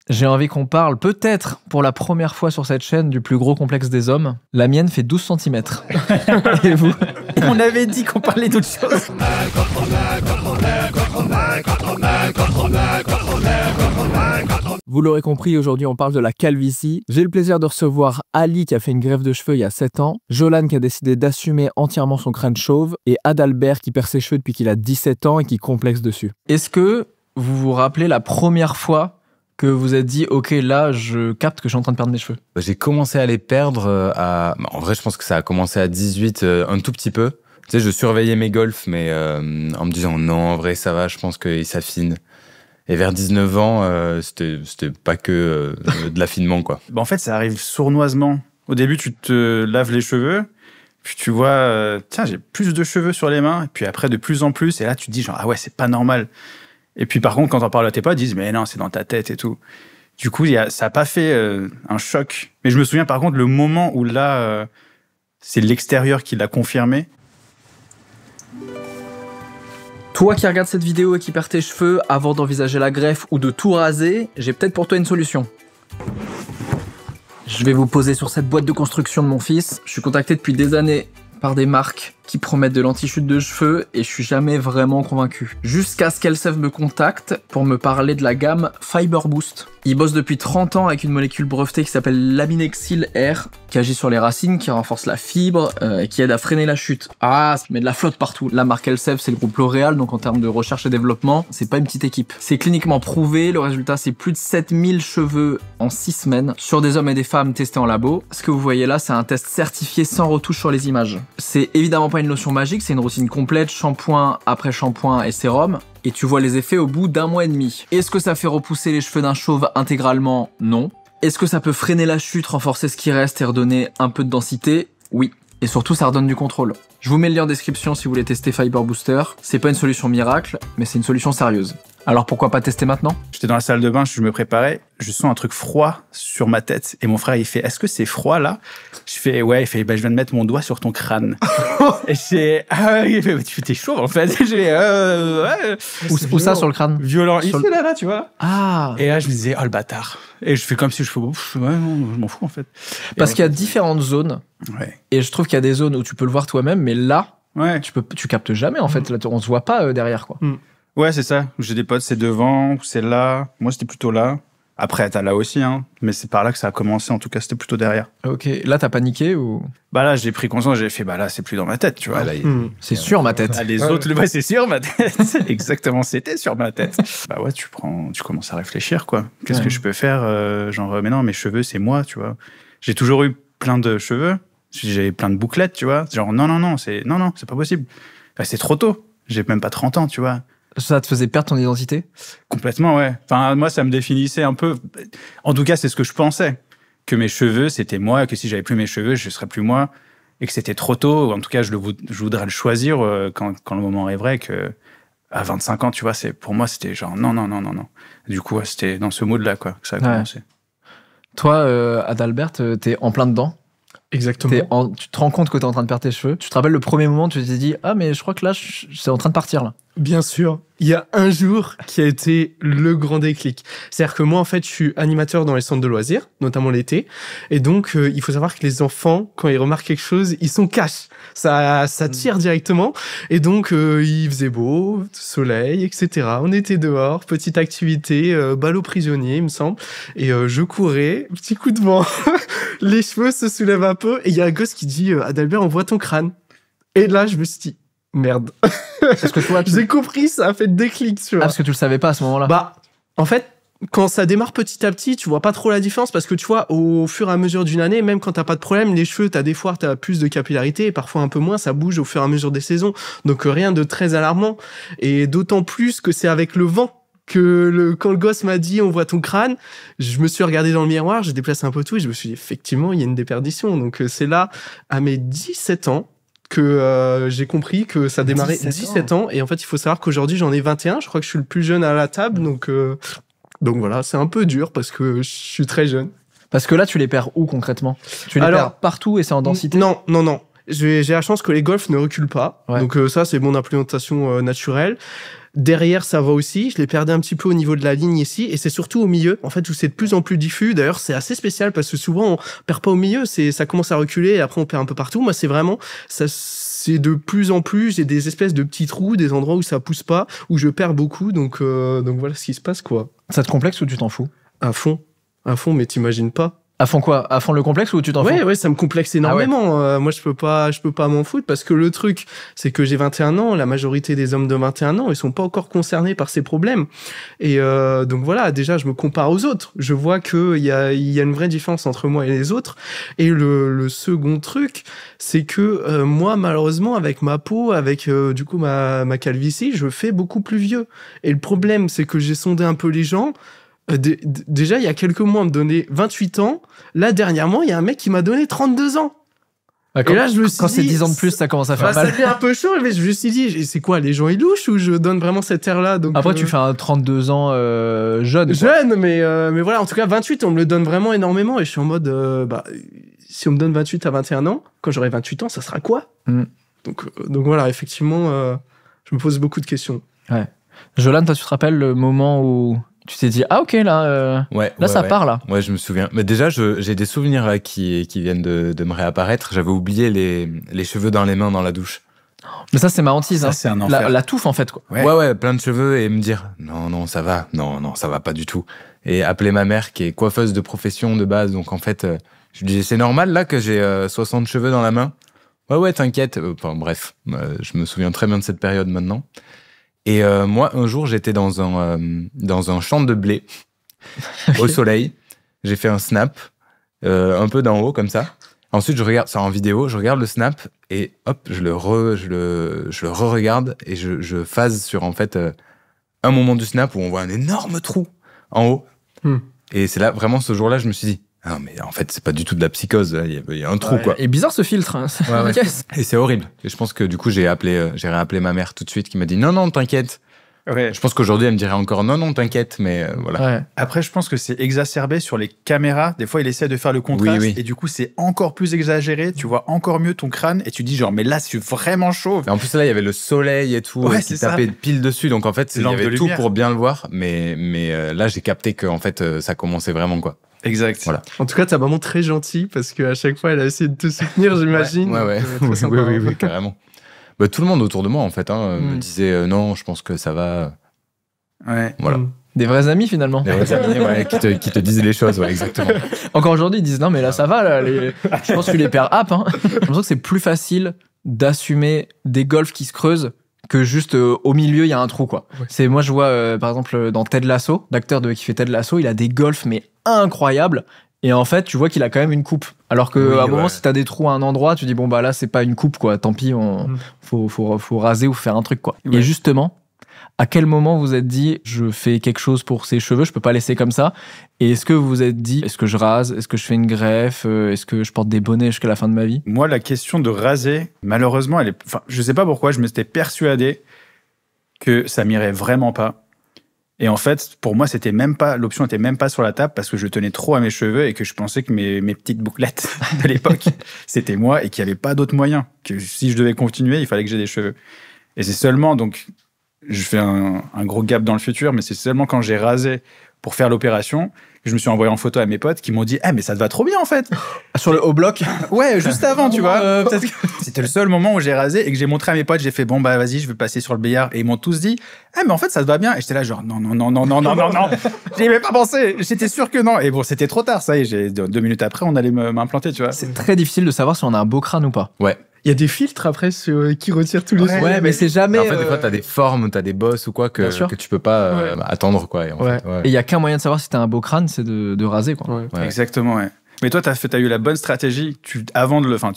J'ai envie qu'on parle, peut-être pour la première fois sur cette chaîne, du plus gros complexe des hommes. La mienne fait 12 cm. Et vous? On avait dit qu'on parlait d'autre chose. Vous l'aurez compris, aujourd'hui on parle de la calvitie. J'ai le plaisir de recevoir Ali qui a fait une greffe de cheveux il y a 7 ans, Jolan qui a décidé d'assumer entièrement son crâne chauve, et Adalbert qui perd ses cheveux depuis qu'il a 17 ans et qui complexe dessus. Est-ce que vous vous rappelez la première fois que vous êtes dit « Ok, là, je capte que je suis en train de perdre mes cheveux ». J'ai commencé à les perdre En vrai, je pense que ça a commencé à 18, un tout petit peu. Tu sais, je surveillais mes golfs, mais en me disant « Non, en vrai, ça va, je pense qu'ils s'affinent ». Et vers 19 ans, c'était pas que de l'affinement, quoi. En fait, ça arrive sournoisement. Au début, tu te laves les cheveux, puis tu vois, tiens, j'ai plus de cheveux sur les mains, et puis après, de plus en plus, et là, tu te dis genre, ah ouais, c'est pas normal. Et puis par contre, quand t'en parles à tes potes, ils disent, mais non, c'est dans ta tête et tout. Du coup, ça a pas fait un choc. Mais je me souviens par contre, le moment où là, c'est l'extérieur qui l'a confirmé. Toi qui regardes cette vidéo et qui perds tes cheveux avant d'envisager la greffe ou de tout raser, j'ai peut-être pour toi une solution. Je vais vous poser sur cette boîte de construction de mon fils. Je suis contacté depuis des années par des marques qui promettent de l'anti-chute de cheveux et je suis jamais vraiment convaincu. Jusqu'à ce qu'Elsef me contacte pour me parler de la gamme Fiber Boost. Il bosse depuis 30 ans avec une molécule brevetée qui s'appelle l'Aminexil R, qui agit sur les racines, qui renforce la fibre et qui aide à freiner la chute. Ah, ça met de la flotte partout. La marque Elsef, c'est le groupe L'Oréal, donc en termes de recherche et développement, c'est pas une petite équipe. C'est cliniquement prouvé, le résultat c'est plus de 7000 cheveux en 6 semaines sur des hommes et des femmes testés en labo. Ce que vous voyez là, c'est un test certifié sans retouche sur les images. C'est évidemment pas une lotion magique, c'est une routine complète, shampoing après shampoing et sérum. Et tu vois les effets au bout d'1 mois et demi. Est-ce que ça fait repousser les cheveux d'un chauve intégralement? Non. Est-ce que ça peut freiner la chute, renforcer ce qui reste et redonner un peu de densité? Oui. Et surtout, ça redonne du contrôle. Je vous mets le lien en description si vous voulez tester Fiber Booster. C'est pas une solution miracle, mais c'est une solution sérieuse. Alors pourquoi pas tester maintenant? J'étais dans la salle de bain, je me préparais, je sens un truc froid sur ma tête. Et mon frère, il fait, est-ce que c'est froid là? Je fais, ouais, il fait, bah, je viens de mettre mon doigt sur ton crâne. Et j'ai, ah, il fait, tu t'es chaud en fait. J'ai, ouais. Où ça sur le crâne? Violent. Ici, là, tu vois. Ah. Et là, je me disais, oh le bâtard. Et je fais comme si je fais, ouais, non, je m'en fous en fait. Parce qu'il y a différentes zones. Ouais. Et je trouve qu'il y a des zones où tu peux le voir toi-même, mais là, ouais. tu captes jamais en fait. Là, on se voit pas derrière quoi. Ouais, c'est ça. J'ai des potes, c'est devant, ou c'est là. Moi, c'était plutôt là. Après, t'as là aussi, hein. Mais c'est par là que ça a commencé. En tout cas, c'était plutôt derrière. Ok. Là, t'as paniqué ou? Bah là, j'ai pris conscience. J'ai fait, bah là, c'est plus dans ma tête, tu vois. Là, c'est sur ma tête. Ah, les autres, bah, c'est sur ma tête. Exactement, c'était sur ma tête. Bah ouais, tu commences à réfléchir, quoi. Qu'est-ce que je peux faire? Genre, mais non, mes cheveux, c'est moi, tu vois. J'ai toujours eu plein de cheveux. J'avais plein de bouclettes, tu vois. Genre, non, c'est pas possible. Bah, c'est trop tôt. J'ai même pas 30 ans, tu vois. Ça te faisait perdre ton identité? Complètement, ouais. Enfin, moi, ça me définissait un peu. En tout cas, c'est ce que je pensais. Que mes cheveux, c'était moi, que si j'avais plus mes cheveux, je serais plus moi. Et que c'était trop tôt. En tout cas, je voudrais le choisir quand le moment arriverait. Que à 25 ans, tu vois, pour moi, c'était genre non. Du coup, c'était dans ce mode-là, quoi, que ça a commencé. Toi, Adalbert, t'es en plein dedans. Exactement. Tu te rends compte que t'es en train de perdre tes cheveux. Tu te rappelles le premier moment où tu t'es dit « Ah, mais je crois que là, c'est en train de partir, là. » Bien sûr. Il y a un jour qui a été le grand déclic. C'est-à-dire que moi, en fait, je suis animateur dans les centres de loisirs, notamment l'été. Et donc, il faut savoir que les enfants, quand ils remarquent quelque chose, ils sont cash. Ça tire directement. Et donc, il faisait beau, soleil, etc. On était dehors, petite activité, ballot prisonnier, il me semble. Et je courais, petit coup de vent. Les cheveux se soulèvent un peu. Et il y a un gosse qui dit « Adalbert, on voit ton crâne. » Et là, je me suis dit « Merde. » Parce que toi, j'ai compris, ça a fait déclic, tu vois. Ah, parce que tu le savais pas à ce moment-là. Bah, en fait, quand ça démarre petit à petit, tu vois pas trop la différence parce que tu vois, au fur et à mesure d'une année, même quand t'as pas de problème, les cheveux, des fois, t'as plus de capillarité et parfois un peu moins, ça bouge au fur et à mesure des saisons. Donc rien de très alarmant. Et d'autant plus que c'est avec le vent que quand le gosse m'a dit on voit ton crâne, je me suis regardé dans le miroir, j'ai déplacé un peu tout et je me suis dit effectivement, il y a une déperdition. Donc c'est là, à mes 17 ans, que j'ai compris que ça démarrait 17 ans. Et en fait, il faut savoir qu'aujourd'hui, j'en ai 21. Je crois que je suis le plus jeune à la table. Donc voilà, c'est un peu dur parce que je suis très jeune. Parce que là, tu les perds où concrètement? Tu les perds partout et c'est en densité? Non. j'ai la chance que les golfs ne reculent pas. Ouais. Donc ça, c'est mon implémentation naturelle. Derrière, ça va aussi. Je l'ai perdu un petit peu au niveau de la ligne ici. Et c'est surtout au milieu, en fait, où c'est de plus en plus diffus. D'ailleurs, c'est assez spécial parce que souvent, on perd pas au milieu. Ça commence à reculer et après, on perd un peu partout. Moi, c'est vraiment... c'est de plus en plus, j'ai des espèces de petits trous, des endroits où ça pousse pas, où je perds beaucoup. Donc voilà ce qui se passe, quoi. Ça te complexe ou tu t'en fous? À fond, mais t'imagines pas. À fond quoi? À fond le complexe ou tu t'en fous? Ouais, ça me complexe énormément. Moi, je peux pas m'en foutre parce que le truc, c'est que j'ai 21 ans. La majorité des hommes de 21 ans, ils sont pas encore concernés par ces problèmes. Et donc voilà, déjà, je me compare aux autres. Je vois qu'il y a une vraie différence entre moi et les autres. Et le second truc, c'est que moi, malheureusement, avec ma peau, avec du coup ma calvitie, je fais beaucoup plus vieux. Et le problème, c'est que j'ai sondé un peu les gens. Déjà, il y a quelques mois, on me donnait 28 ans. Là, dernièrement, il y a un mec qui m'a donné 32 ans. Ah, et là, je me suis quand dit, c'est 10 ans de plus, ça commence à faire ça mal. devient un peu chaud, mais je me suis dit, c'est quoi, les gens ils louchent ou je donne vraiment cette air-là? Donc, Après, tu fais un 32 ans jeune. quoi. jeune, mais voilà, en tout cas, 28, on me le donne vraiment énormément. Et je suis en mode, si on me donne 28 à 21 ans, quand j'aurai 28 ans, ça sera quoi? Donc voilà, effectivement, je me pose beaucoup de questions. Ouais. Jolan, toi, tu te rappelles le moment où tu t'es dit, ah ok, là, ça part, là. Ouais, je me souviens. Mais déjà, j'ai des souvenirs là qui viennent de me réapparaître. J'avais oublié les cheveux dans les mains dans la douche. Mais ça, c'est ma hantise. Ça, hein. c'est un enfer. La touffe, en fait, quoi. Ouais, plein de cheveux et me dire, non, ça va. Non, ça va pas du tout. Et appeler ma mère qui est coiffeuse de profession de base. Donc en fait, je lui dis, c'est normal là que j'ai 60 cheveux dans la main? Ouais, t'inquiète. Enfin bref, je me souviens très bien de cette période maintenant. Et moi, un jour, j'étais dans un champ de blé, au soleil. J'ai fait un snap, un peu d'en haut, comme ça. Ensuite, je regarde ça en vidéo, je regarde le snap, et hop, je le re-regarde, et je phase sur, en fait, un moment du snap où on voit un énorme trou en haut. Et c'est là, vraiment, ce jour-là, je me suis dit, ah, mais en fait, c'est pas du tout de la psychose, il y a un trou, quoi. Et bizarre ce filtre. Hein. Ouais. Et c'est horrible. Et je pense que du coup, j'ai réappelé ma mère tout de suite qui m'a dit non, t'inquiète. Ouais. Je pense qu'aujourd'hui, elle me dirait encore non, t'inquiète, mais voilà. Ouais. Après, je pense que c'est exacerbé sur les caméras. Des fois, il essaie de faire le contraste Oui. et du coup, c'est encore plus exagéré. Tu vois encore mieux ton crâne et tu dis genre, mais là, je suis vraiment chaud. Et en plus, là, il y avait le soleil et tout Ouais, qui c'est tapait pile dessus. Donc en fait, il y lampe de avait tout lumière. pour bien le voir. Mais là, j'ai capté que en fait, ça commençait vraiment, quoi. Exact. Voilà. En tout cas, ta maman très gentille parce qu'à chaque fois, elle a essayé de te soutenir, j'imagine. Ouais. Donc, très sympa. oui, carrément. Bah, tout le monde autour de moi, en fait, me disait non, je pense que ça va. Ouais. Voilà. Des vrais amis, finalement. Les vrais amis, qui te disent les choses, ouais, exactement. Encore aujourd'hui, ils disent, non, mais là, ça va, là. Je pense que tu les perds hein. J'ai l'impression que c'est plus facile d'assumer des golfs qui se creusent que juste au milieu, il y a un trou, quoi. Ouais. Moi, je vois, par exemple, dans Ted Lasso, l'acteur qui fait Ted Lasso, il a des golfs, mais incroyables. Et en fait, tu vois qu'il a quand même une coupe. Alors qu'à un moment, si t'as des trous à un endroit, tu dis, bon, bah là, c'est pas une coupe, quoi. Tant pis, faut raser ou faire un truc, quoi. Ouais. Et justement, à quel moment vous vous êtes dit, je fais quelque chose pour ces cheveux, je peux pas laisser comme ça? Et est-ce que vous vous êtes dit, est-ce que je rase? Est-ce que je fais une greffe? Est-ce que je porte des bonnets jusqu'à la fin de ma vie? Moi, la question de raser, malheureusement, je sais pas pourquoi, je m'étais persuadé que ça m'irait vraiment pas. Et en fait, pour moi, l'option était même pas sur la table parce que je tenais trop à mes cheveux et que je pensais que mes petites bouclettes de l'époque, c'était moi et qu'il n'y avait pas d'autre moyen. Que si je devais continuer, il fallait que j'ai des cheveux. Et c'est seulement, donc, je fais un gros gap dans le futur, mais c'est seulement quand j'ai rasé pour faire l'opération que je me suis envoyé en photo à mes potes qui m'ont dit « Ah, mais ça te va trop bien, en fait !» Sur le haut bloc? Ouais, juste avant, tu vois. C'était le seul moment où j'ai rasé et que j'ai montré à mes potes, j'ai fait « Bon, bah, vas-y, je vais passer sur le billard. » Et ils m'ont tous dit « Ah, mais en fait, ça te va bien. » Et j'étais là genre « Non. J'y ai même pas pensé. J'étais sûr que non. » Et bon, c'était trop tard, ça y est. 2 minutes après, on allait m'implanter, tu vois. C'est très difficile de savoir si on a un beau crâne ou pas. Ouais. Il y a des filtres après qui retirent tous les cheveux. Ouais, mais c'est jamais. En fait, des fois, t'as des formes, t'as des bosses ou quoi que tu peux pas attendre, quoi. Et il y a qu'un moyen de savoir si t'as un beau crâne, c'est de raser, quoi. Ouais. Exactement, ouais. Mais toi, t'as eu la bonne stratégie. Tu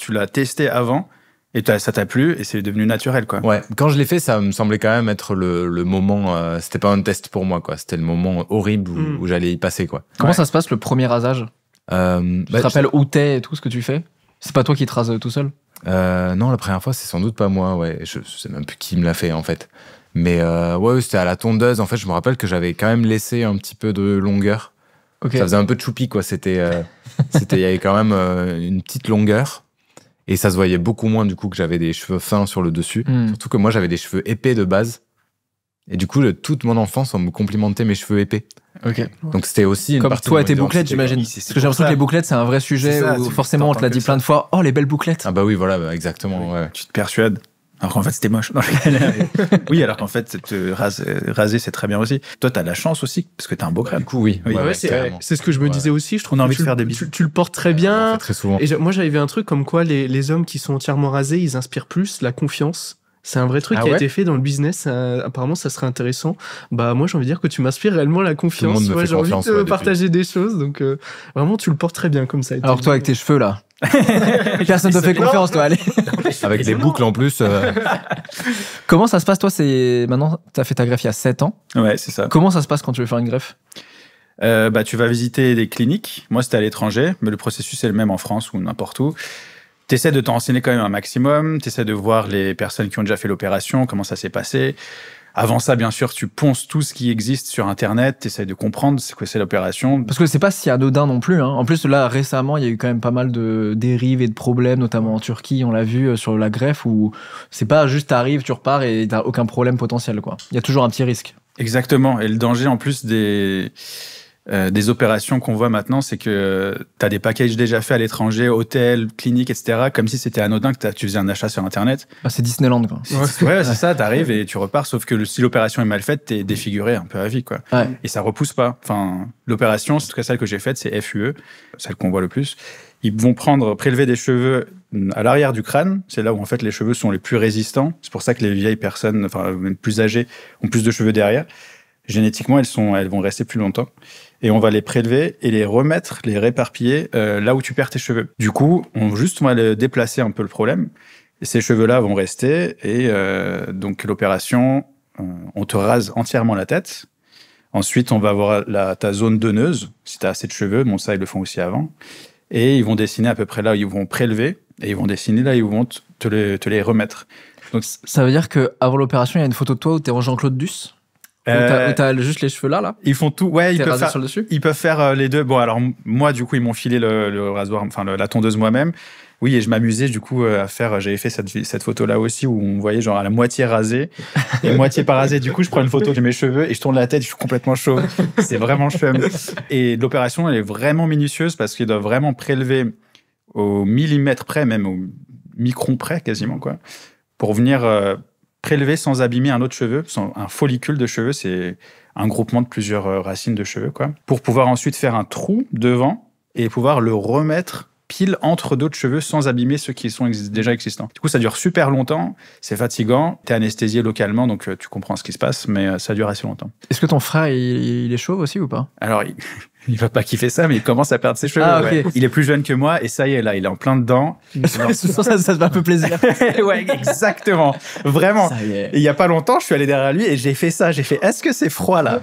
l'as testé avant et ça t'a plu et c'est devenu naturel, quoi. Ouais. Quand je l'ai fait, ça me semblait quand même être le moment. C'était pas un test pour moi, quoi. C'était le moment horrible où j'allais y passer, quoi. Comment ça se passe le premier rasage? Tu te rappelles où t'es et tout ce que tu fais? C'est pas toi qui te rases tout seul? Non, la première fois, c'est sans doute pas moi, ouais. Je sais même plus qui me l'a fait, en fait. Mais c'était à la tondeuse. En fait, je me rappelle que j'avais quand même laissé un petit peu de longueur. Okay. Ça faisait un peu de choupi, quoi. Il y avait quand même une petite longueur. Et ça se voyait beaucoup moins du coup que j'avais des cheveux fins sur le dessus. Surtout que moi j'avais des cheveux épais de base. Et du coup, toute mon enfance, on me complimentait mes cheveux épais. Ok. Donc c'était aussi une Comme partie toi de et tes mon bouclettes, identité, quoi. j'imagine. Parce que j'ai l'impression que les bouclettes, c'est un vrai sujet C'est ça, où tu forcément on te l'a t'entends dit que plein ça. de fois. Oh, les belles bouclettes. Ah bah oui, voilà, exactement. Ouais. Tu te persuades. Alors qu'en fait, c'était moche. Non, oui, alors qu'en fait, raser, c'est très bien aussi. Toi, t'as de la chance aussi, parce que t'as un beau crâne. Du coup, oui. Oui. Ouais, carrément. c'est ce que je me disais aussi. Je trouve On a que envie de faire des bisous. tu le portes très On bien. fait très souvent. Et moi, j'avais vu un truc comme quoi les hommes qui sont entièrement rasés, ils inspirent plus la confiance. C'est un vrai truc Ah qui a ouais été fait dans le business. Apparemment, ça serait intéressant. Bah, moi, j'ai envie de dire que tu m'inspires réellement la confiance. monde me Ouais, fait j'ai envie confiance, de ouais, depuis. partager des choses. Donc, vraiment, tu le portes très bien comme ça. Alors toi, avec tes cheveux là. Personne te fait confiance, toi. Allez. Avec des boucles en plus. Comment ça se passe, toi? Maintenant, t'as fait ta greffe il y a 7 ans. Ouais, c'est ça. Comment ça se passe quand tu veux faire une greffe? Tu vas visiter des cliniques. Moi, c'était à l'étranger, mais le processus est le même en France ou n'importe où. Tu essaies de t'en renseigner quand même un maximum. Tu essaies de voir les personnes qui ont déjà fait l'opération, comment ça s'est passé. Avant ça, bien sûr, tu ponces tout ce qui existe sur Internet. Tu essaies de comprendre ce que c'est l'opération. Parce que c'est pas si anodin non plus. Hein. En plus, là, récemment, il y a eu quand même pas mal de dérives et de problèmes, notamment en Turquie, on l'a vu sur la greffe, où c'est pas juste t'arrives, tu repars et t'as aucun problème potentiel, quoi. Il y a toujours un petit risque. Exactement. Et le danger, en plus, des opérations qu'on voit maintenant, c'est que tu as des packages déjà faits à l'étranger, hôtels, cliniques, etc., comme si c'était anodin que tu faisais un achat sur Internet. Bah, c'est Disneyland, quoi. Ouais, c'est ça, t'arrives et tu repars, sauf que si l'opération est mal faite, t'es défiguré un peu à vie, quoi. Ouais. Et ça repousse pas. Enfin, l'opération, en tout cas celle que j'ai faite, c'est FUE, celle qu'on voit le plus. Ils vont prélever des cheveux à l'arrière du crâne. C'est là où, en fait, les cheveux sont les plus résistants. C'est pour ça que les vieilles personnes, enfin, même plus âgées, ont plus de cheveux derrière. Génétiquement, elles vont rester plus longtemps. Et on va les prélever et les remettre, les réparpiller là où tu perds tes cheveux. Du coup, on va déplacer un peu le problème. Et ces cheveux-là vont rester. Et donc, l'opération, on te rase entièrement la tête. Ensuite, on va avoir ta zone donneuse, si tu as assez de cheveux. Bon, ça, ils le font aussi avant. Et ils vont dessiner à peu près là où ils vont prélever. Et ils vont dessiner là où ils vont te les remettre. Donc, Ça veut dire qu'avant l'opération, il y a une photo de toi où t'es en Jean-Claude Duss? Où t'as juste les cheveux là? Ils font tout. Ouais, T'es rasé sur le dessus? ils peuvent faire les deux. Bon, alors moi, du coup, ils m'ont filé le rasoir, enfin la tondeuse moi-même. Oui, et je m'amusais du coup à faire. J'avais fait cette photo-là aussi où on voyait genre à la moitié rasée et moitié pas rasée. Du coup, je prends une photo de mes cheveux et je tourne la tête. Je suis complètement chauve. C'est vraiment chum. Et l'opération, elle est vraiment minutieuse parce qu'ils doivent vraiment prélever au millimètre près, même au micron près quasiment, quoi, pour venir prélever sans abîmer un autre cheveu. Un follicule de cheveux, c'est un groupement de plusieurs racines de cheveux, quoi, pour pouvoir ensuite faire un trou devant et pouvoir le remettre pile entre d'autres cheveux sans abîmer ceux qui sont déjà existants. Du coup, ça dure super longtemps, c'est fatigant, t'es anesthésié localement, donc tu comprends ce qui se passe, mais ça dure assez longtemps. Est-ce que ton frère, il est chauve aussi ou pas? Alors, il va pas kiffer ça, mais il commence à perdre ses cheveux. Ah, ok. Ouais. Il est plus jeune que moi, et ça y est, là, il est en plein dedans. ça te fait un peu plaisir. Ouais, exactement. Vraiment. Ça y est. Et il y a pas longtemps, je suis allé derrière lui et j'ai fait ça. J'ai fait, est-ce que c'est froid là?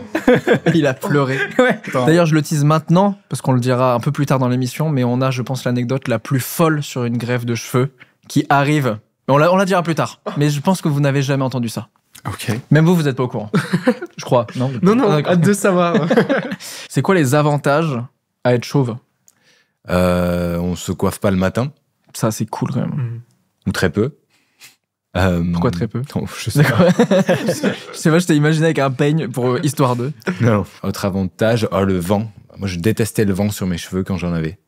Il a pleuré. Ouais. D'ailleurs, je le tease maintenant, parce qu'on le dira un peu plus tard dans l'émission, mais on a, je pense, l'anecdote la plus folle sur une greffe de cheveux qui arrive. On la dira plus tard, mais je pense que vous n'avez jamais entendu ça. Ok. Même vous n'êtes pas au courant. Je crois. Non, Non, Ah, d'accord. hâte de savoir. C'est quoi les avantages à être chauve? On se coiffe pas le matin, Ça, c'est cool quand même. ou très peu. Pourquoi très peu? Non, je sais pas. D'accord. Je sais pas, je t'ai imaginé avec un peigne pour histoire de. Non. Autre avantage, le vent. Moi, je détestais le vent sur mes cheveux quand j'en avais.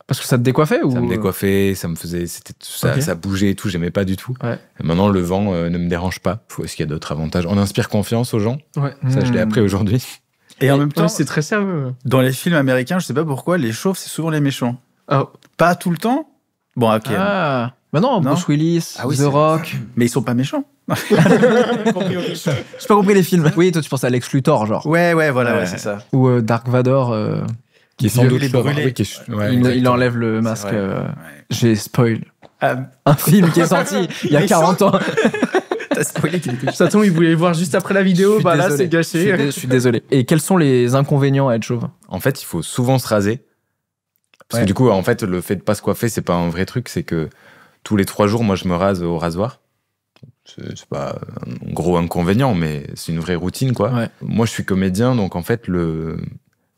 Parce que ça te décoiffait ou... Ça me décoiffait, ça me faisait, Ok. ça bougeait et tout, j'aimais pas du tout. Ouais. Et maintenant, le vent ne me dérange pas. Est-ce qu'il y a d'autres avantages? On inspire confiance aux gens. Ouais. Ça, je l'ai appris aujourd'hui. Et en même temps, Ouais, c'est très sérieux. dans les films américains, je sais pas pourquoi, les chauves, c'est souvent les méchants. Ah, Pas tout le temps. Bon, ok. Ah. Bah non, Non. Bruce Willis, Ah oui, The c'est- Rock. Mais ils sont pas méchants. J'ai pas compris les films. Oui, toi tu penses à Lex Luthor, genre. Ouais, voilà, Ouais. ouais, c'est ça. Ou Dark Vador. Qui est sans Vieux, doute il est chaud. brûlé. Oui, qui est- ouais, il exactement. enlève le masque. vrai. euh, Ouais. J'ai spoil. Ah, Un film qui est sorti il y a Mais 40 ans. t'as spoilé qu'il était ça tombe, il voulait le voir juste après la Je vidéo. suis Bah là, désolé. c'est gâché. Je suis désolé. Et quels sont les inconvénients à être chauve? En fait, il faut souvent se raser. Parce Ouais. que du coup, en fait, le fait de pas se coiffer, c'est pas un vrai truc. C'est que tous les 3 jours, moi, je me rase au rasoir. C'est pas un gros inconvénient, mais c'est une vraie routine, quoi. Ouais. Moi, je suis comédien, donc en fait,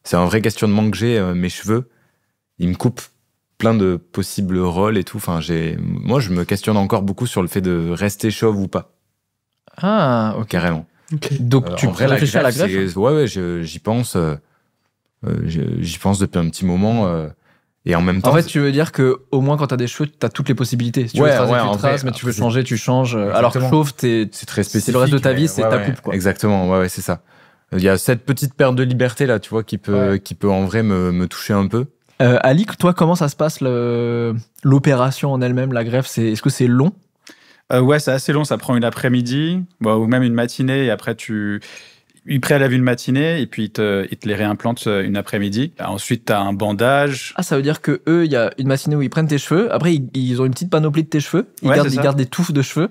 c'est un vrai questionnement que j'ai. Mes cheveux, ils me coupent plein de possibles rôles et tout. Enfin, moi, je me questionne encore beaucoup sur le fait de rester chauve ou pas. Ah, ok. Carrément. Donc, tu En vrai, réfléchis à la greffe? Ouais, j'y pense. J'y pense depuis un petit moment. Et en même temps. En fait, tu veux dire que au moins quand t'as des cheveux, t'as toutes les possibilités. Si tu veux tracer, tu traces, mais tu veux changer, tu changes. Alors que chauve, c'est très spécifique. Le reste de ta vie, c'est ta coupe, quoi. Exactement, ouais, c'est ça. Il y a cette petite perte de liberté là, tu vois, qui peut en vrai me toucher un peu. Ali, toi, comment ça se passe l'opération en elle-même, la greffe, est-ce que c'est long? Ouais, c'est assez long, ça prend une après-midi, ou même une matinée, et après ils prélèvent une matinée et puis ils te les réimplantent une après-midi. Ensuite, tu as un bandage. Ah, ça veut dire que eux, il y a une matinée où ils prennent tes cheveux. Après, ils ont une petite panoplie de tes cheveux. Ils gardent des touffes de cheveux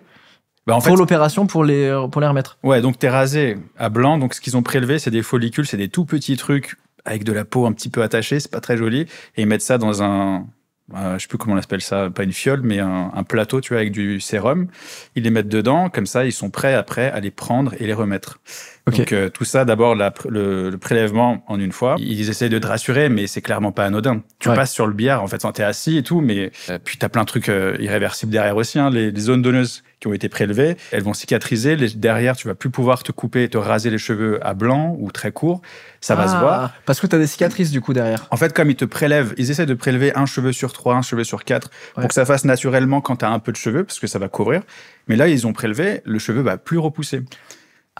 pour l'opération, pour les remettre. Ouais, donc t'es rasé à blanc. Donc ce qu'ils ont prélevé, c'est des follicules, c'est des tout petits trucs avec de la peau un petit peu attachée. C'est pas très joli. Et ils mettent ça dans je sais plus comment on appelle ça, pas une fiole, mais un plateau, tu vois, avec du sérum. Ils les mettent dedans, comme ça, ils sont prêts après à les prendre et les remettre. Okay. Donc tout ça, d'abord, le prélèvement en une fois. Ils essayent de te rassurer, mais c'est clairement pas anodin. Tu passes sur le billard, en fait, t'es assis et tout, mais puis t'as plein de trucs irréversibles derrière aussi. Hein. Les zones donneuses qui ont été prélevées, elles vont cicatriser. Derrière, tu vas plus pouvoir te couper, te raser les cheveux à blanc ou très court. Ça va se voir. Parce que t'as des cicatrices, du coup, derrière. En fait, comme ils te prélèvent, ils essaient de prélever un cheveu sur 3, un cheveu sur 4, pour que ça fasse naturellement quand t'as un peu de cheveux, parce que ça va couvrir. Mais là, ils ont prélevé, le cheveu va plus repousser.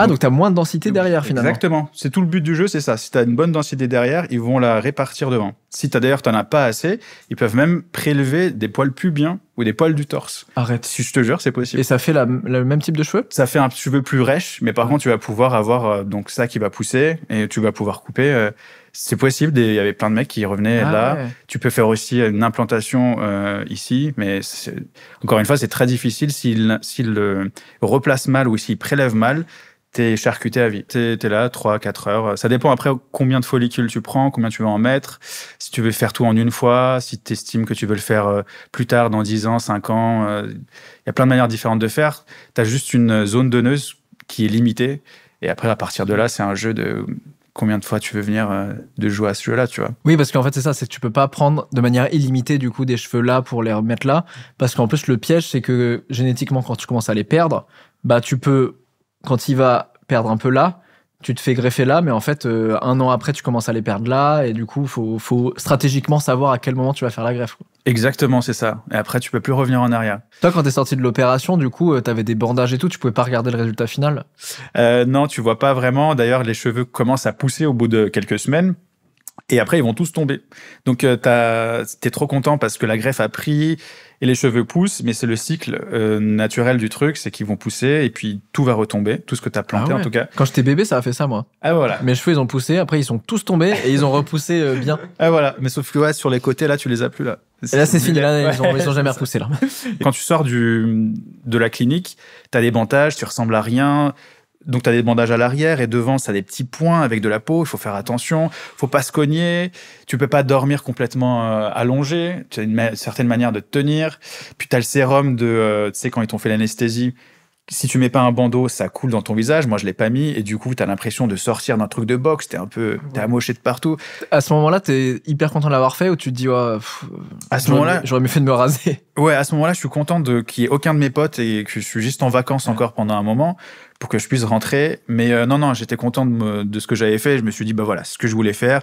Ah, donc t'as moins de densité derrière, finalement. Exactement. C'est tout le but du jeu, c'est ça. Si t'as une bonne densité derrière, ils vont la répartir devant. Si t'en as pas assez, ils peuvent même prélever des poils pubiens ou des poils du torse. Arrête. Si je te jure, c'est possible. Et ça fait le même type de cheveux? Ça fait un cheveu plus rêche, mais par contre, tu vas pouvoir avoir donc ça qui va pousser et tu vas pouvoir couper. C'est possible. Il y avait plein de mecs qui revenaient là. Ouais. Tu peux faire aussi une implantation ici, mais encore une fois, c'est très difficile s'ils le replacent mal ou s'ils prélèvent mal. T'es charcuté à vie. T'es là 3-4 heures. Ça dépend après combien de follicules tu prends, combien tu veux en mettre. Si tu veux faire tout en une fois, si tu estimes que tu veux le faire plus tard, dans 10 ans, 5 ans. Il y a plein de manières différentes de faire. T'as juste une zone donneuse qui est limitée. Et après, à partir de là, c'est un jeu de combien de fois tu veux venir de jouer à ce jeu-là, tu vois. Oui, parce qu'en fait, c'est ça. C'est que tu peux pas prendre de manière illimitée, du coup, des cheveux là pour les remettre là. Parce qu'en plus, le piège, c'est que génétiquement, quand tu commences à les perdre, bah, tu peux... Quand il va perdre un peu là, tu te fais greffer là, mais en fait, 1 an après, tu commences à les perdre là, et du coup, faut stratégiquement savoir à quel moment tu vas faire la greffe, quoi. Exactement, c'est ça. Et après, tu peux plus revenir en arrière. Toi, quand t'es sorti de l'opération, du coup, t'avais des bandages et tout, tu pouvais pas regarder le résultat final? Non, tu vois pas vraiment. D'ailleurs, les cheveux commencent à pousser au bout de quelques semaines. Et après, ils vont tous tomber. Donc, t'es trop content parce que la greffe a pris et les cheveux poussent, mais c'est le cycle naturel du truc, c'est qu'ils vont pousser et puis tout va retomber, tout ce que t'as planté en tout cas. Quand j'étais bébé, ça a fait ça, moi. Ah voilà. Mes cheveux, ils ont poussé, après ils sont tous tombés et ils ont repoussé bien. Ah voilà, mais sauf que sur les côtés, là, tu les as plus là. Et là, c'est fini, là, ils ont jamais repoussé là. Quand tu sors de la clinique, t'as des bandages, tu ressembles à rien. Donc, tu as des bandages à l'arrière et devant, ça a des petits points avec de la peau. Il faut faire attention. Faut pas se cogner. Tu peux pas dormir complètement allongé. Tu as une certaine manière de te tenir. Puis, tu as le sérum tu sais, quand ils t'ont fait l'anesthésie, si tu mets pas un bandeau, ça coule dans ton visage. Moi, je l'ai pas mis. Et du coup, tu as l'impression de sortir d'un truc de boxe. T'es amoché de partout. À ce moment-là, t'es hyper content de l'avoir fait ou tu te dis, à ce moment-là, j'aurais mieux fait de me raser? Ouais, à ce moment-là, je suis content qu'il y ait aucun de mes potes et que je suis juste en vacances encore pendant un moment pour que je puisse rentrer. Mais non, j'étais content de ce que j'avais fait. Je me suis dit, bah voilà, c'est ce que je voulais faire.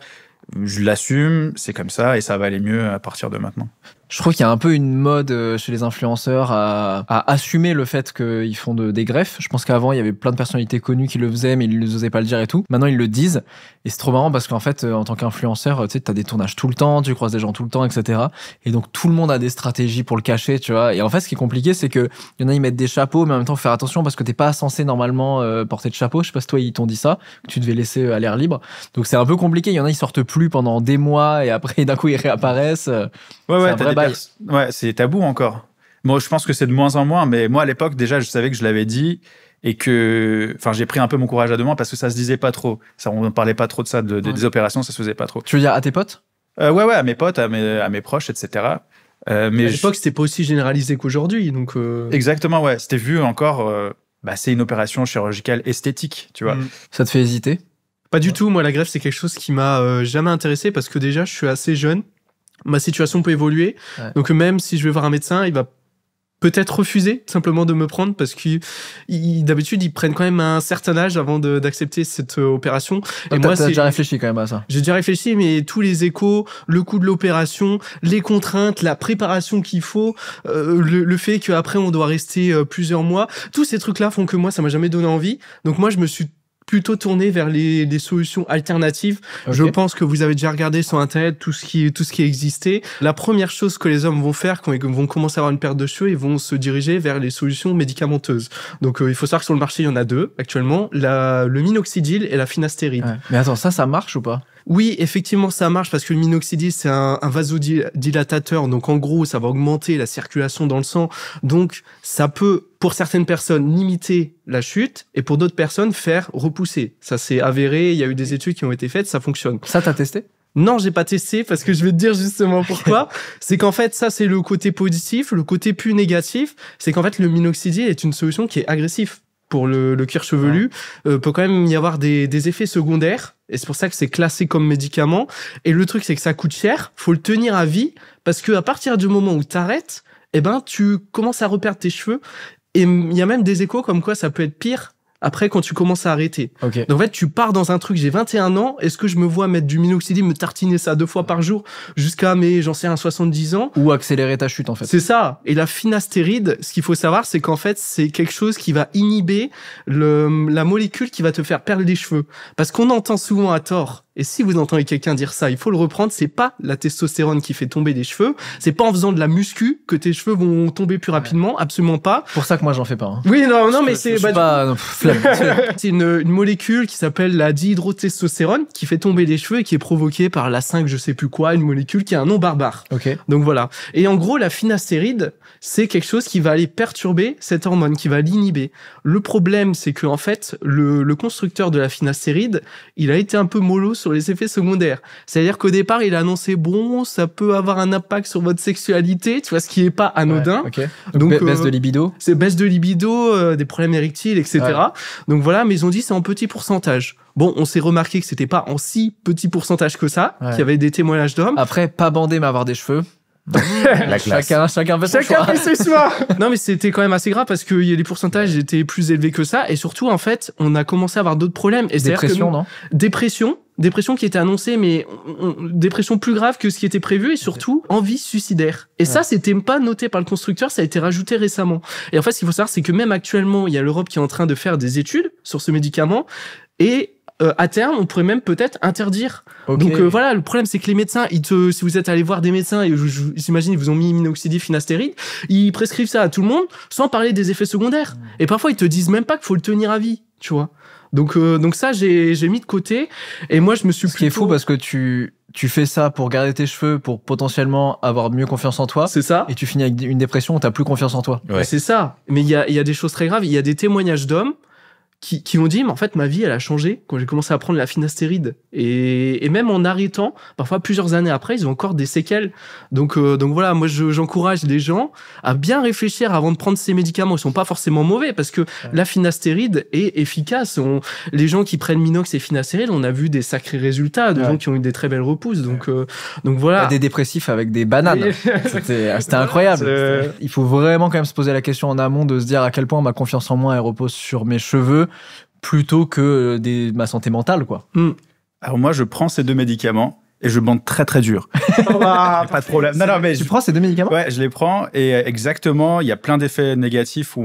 Je l'assume, c'est comme ça et ça va aller mieux à partir de maintenant. Je trouve qu'il y a un peu une mode chez les influenceurs à assumer le fait qu'ils font des greffes. Je pense qu'avant, il y avait plein de personnalités connues qui le faisaient, mais ils n'osaient pas le dire et tout. Maintenant, ils le disent. Et c'est trop marrant parce qu'en fait, en tant qu'influenceur, tu sais, t'as des tournages tout le temps, tu croises des gens tout le temps, etc. Et donc, tout le monde a des stratégies pour le cacher, tu vois. Et en fait, ce qui est compliqué, c'est que y en a, ils mettent des chapeaux, mais en même temps, faut faire attention parce que t'es pas censé normalement porter de chapeau. Je sais pas si toi, ils t'ont dit ça, que tu devais laisser à l'air libre. Donc, c'est un peu compliqué. Il y en a, ils sortent plus pendant des mois et après, d'un coup, ils réapparaissent. Ouais, c'est tabou encore. Moi, je pense que c'est de moins en moins, mais moi, à l'époque, déjà, je savais que je l'avais dit et que, enfin, j'ai pris un peu mon courage à deux mains parce que ça se disait pas trop. On ne parlait pas trop de ça, des opérations, ça se faisait pas trop. Tu veux dire à tes potes? Ouais, à mes potes, à mes proches, etc. Mais à l'époque, c'était pas aussi généralisé qu'aujourd'hui, donc. Exactement, ouais. C'était vu encore. C'est une opération chirurgicale esthétique, tu vois. Ça te fait hésiter? Pas du tout. Moi, la greffe, c'est quelque chose qui m'a jamais intéressé parce que déjà, je suis assez jeune. ma situation peut évoluer. Ouais. Donc même si je vais voir un médecin, il va peut-être refuser simplement de me prendre parce que d'habitude ils prennent quand même un certain âge avant d'accepter cette opération. Et moi, t'as déjà réfléchi quand même à ça. J'ai déjà réfléchi, mais tous les échos, le coût de l'opération, les contraintes, la préparation qu'il faut, le fait qu'après on doit rester plusieurs mois, tous ces trucs-là font que moi ça m'a jamais donné envie. Donc moi je me suis plutôt tourné vers des solutions alternatives. Okay. Je pense que vous avez déjà regardé sur Internet tout ce qui existait. La première chose que les hommes vont faire quand ils vont commencer à avoir une perte de cheveux, ils vont se diriger vers les solutions médicamenteuses. Donc, il faut savoir que sur le marché, il y en a deux actuellement. Le minoxidil et la finastéride. Ouais. Mais attends, ça marche ou pas? Oui, effectivement, ça marche parce que le minoxidil, c'est un vasodilatateur. Donc, en gros, ça va augmenter la circulation dans le sang. Donc, ça peut, pour certaines personnes, limiter la chute et pour d'autres personnes, faire repousser. Ça, c'est avéré. Il y a eu des études qui ont été faites. Ça fonctionne. Ça, t'as testé? Non, j'ai pas testé parce que je vais te dire justement pourquoi. C'est qu'en fait, ça, c'est le côté positif. Le côté plus négatif, c'est qu'en fait, le minoxidil est une solution qui est agressive. Pour le cuir chevelu, peut quand même y avoir des effets secondaires, et c'est pour ça que c'est classé comme médicament. Et le truc, c'est que ça coûte cher, faut le tenir à vie, parce que à partir du moment où t'arrêtes, eh ben, tu commences à reperdre tes cheveux, et il y a même des échos comme quoi ça peut être pire après quand tu commences à arrêter. Okay. Donc en fait, tu pars dans un truc, j'ai 21 ans, est-ce que je me vois mettre du minoxidil, me tartiner ça 2 fois par jour jusqu'à mes, j'en sais, 70 ans? Ou accélérer ta chute, en fait. C'est ça. Et la finastéride, ce qu'il faut savoir, c'est qu'en fait, c'est quelque chose qui va inhiber la molécule qui va te faire perdre les cheveux. Parce qu'on entend souvent à tort, et si vous entendez quelqu'un dire ça, il faut le reprendre, c'est pas la testostérone qui fait tomber les cheveux, c'est pas en faisant de la muscu que tes cheveux vont tomber plus rapidement, absolument pas. Pour ça que moi, j'en fais pas. Hein. Oui, non, mais c'est... C'est une molécule qui s'appelle la dihydrotestostérone qui fait tomber les cheveux et qui est provoquée par la 5 je sais plus quoi, une molécule qui a un nom barbare. Ok. Donc voilà. Et en gros, la finastéride, c'est quelque chose qui va aller perturber cette hormone, qui va l'inhiber. Le problème, c'est que en fait, le constructeur de la finastéride, il a été un peu mollo sur les effets secondaires. C'est-à-dire qu'au départ, il a annoncé, bon, ça peut avoir un impact sur votre sexualité, tu vois, ce qui est pas anodin. Ouais, okay. Donc baisse de libido. C'est baisse de libido, des problèmes érectiles, etc. Ouais. Donc voilà, mais ils ont dit c'est en petit pourcentage. Bon, on s'est remarqué que c'était pas en si petit pourcentage que ça, qu'il y avait des témoignages d'hommes. Après, pas bandé, mais avoir des cheveux. La classe. Chacun fait ses choix. Non, mais c'était quand même assez grave parce que les pourcentages étaient plus élevés que ça. Et surtout, en fait, on a commencé à avoir d'autres problèmes. Et dépression, non? Dépression qui était annoncée, mais dépression plus grave que ce qui était prévu, et surtout envie suicidaire. Et ça, c'était pas noté par le constructeur, ça a été rajouté récemment. Et en fait, ce qu'il faut savoir, c'est que même actuellement, il y a l'Europe qui est en train de faire des études sur ce médicament, et à terme, on pourrait même peut-être interdire. Okay. Donc voilà, le problème, c'est que les médecins, si vous êtes allé voir des médecins, et j'imagine ils vous ont mis minoxidil, finastéride, ils prescrivent ça à tout le monde, sans parler des effets secondaires. Et parfois, ils te disent même pas qu'il faut le tenir à vie, tu vois. Donc ça, j'ai mis de côté. Et moi, je me suis Ce qui est fou parce que tu fais ça pour garder tes cheveux, pour potentiellement avoir mieux confiance en toi. C'est ça. Et tu finis avec une dépression où t'as plus confiance en toi. Ouais. C'est ça. Mais il y a des choses très graves. Il y a des témoignages d'hommes qui ont dit, mais en fait, ma vie, elle a changé quand j'ai commencé à prendre la finastéride. Et même en arrêtant, parfois plusieurs années après, ils ont encore des séquelles. Donc voilà, moi, j'encourage les gens à bien réfléchir avant de prendre ces médicaments. Ils sont pas forcément mauvais parce que la finastéride est efficace. Les gens qui prennent Minox et finastéride, on a vu des sacrés résultats de gens qui ont eu des très belles repousses. Donc voilà. Il y a des dépressifs avec des bananes. C'était incroyable. Il faut vraiment quand même se poser la question en amont de se dire à quel point ma confiance en moi, elle repose sur mes cheveux, plutôt que ma santé mentale, quoi. Alors moi, je prends ces 2 médicaments et je bande très très dur. Pas de problème. Non, mais tu prends ces 2 médicaments? Ouais, je les prends et exactement, il y a plein d'effets négatifs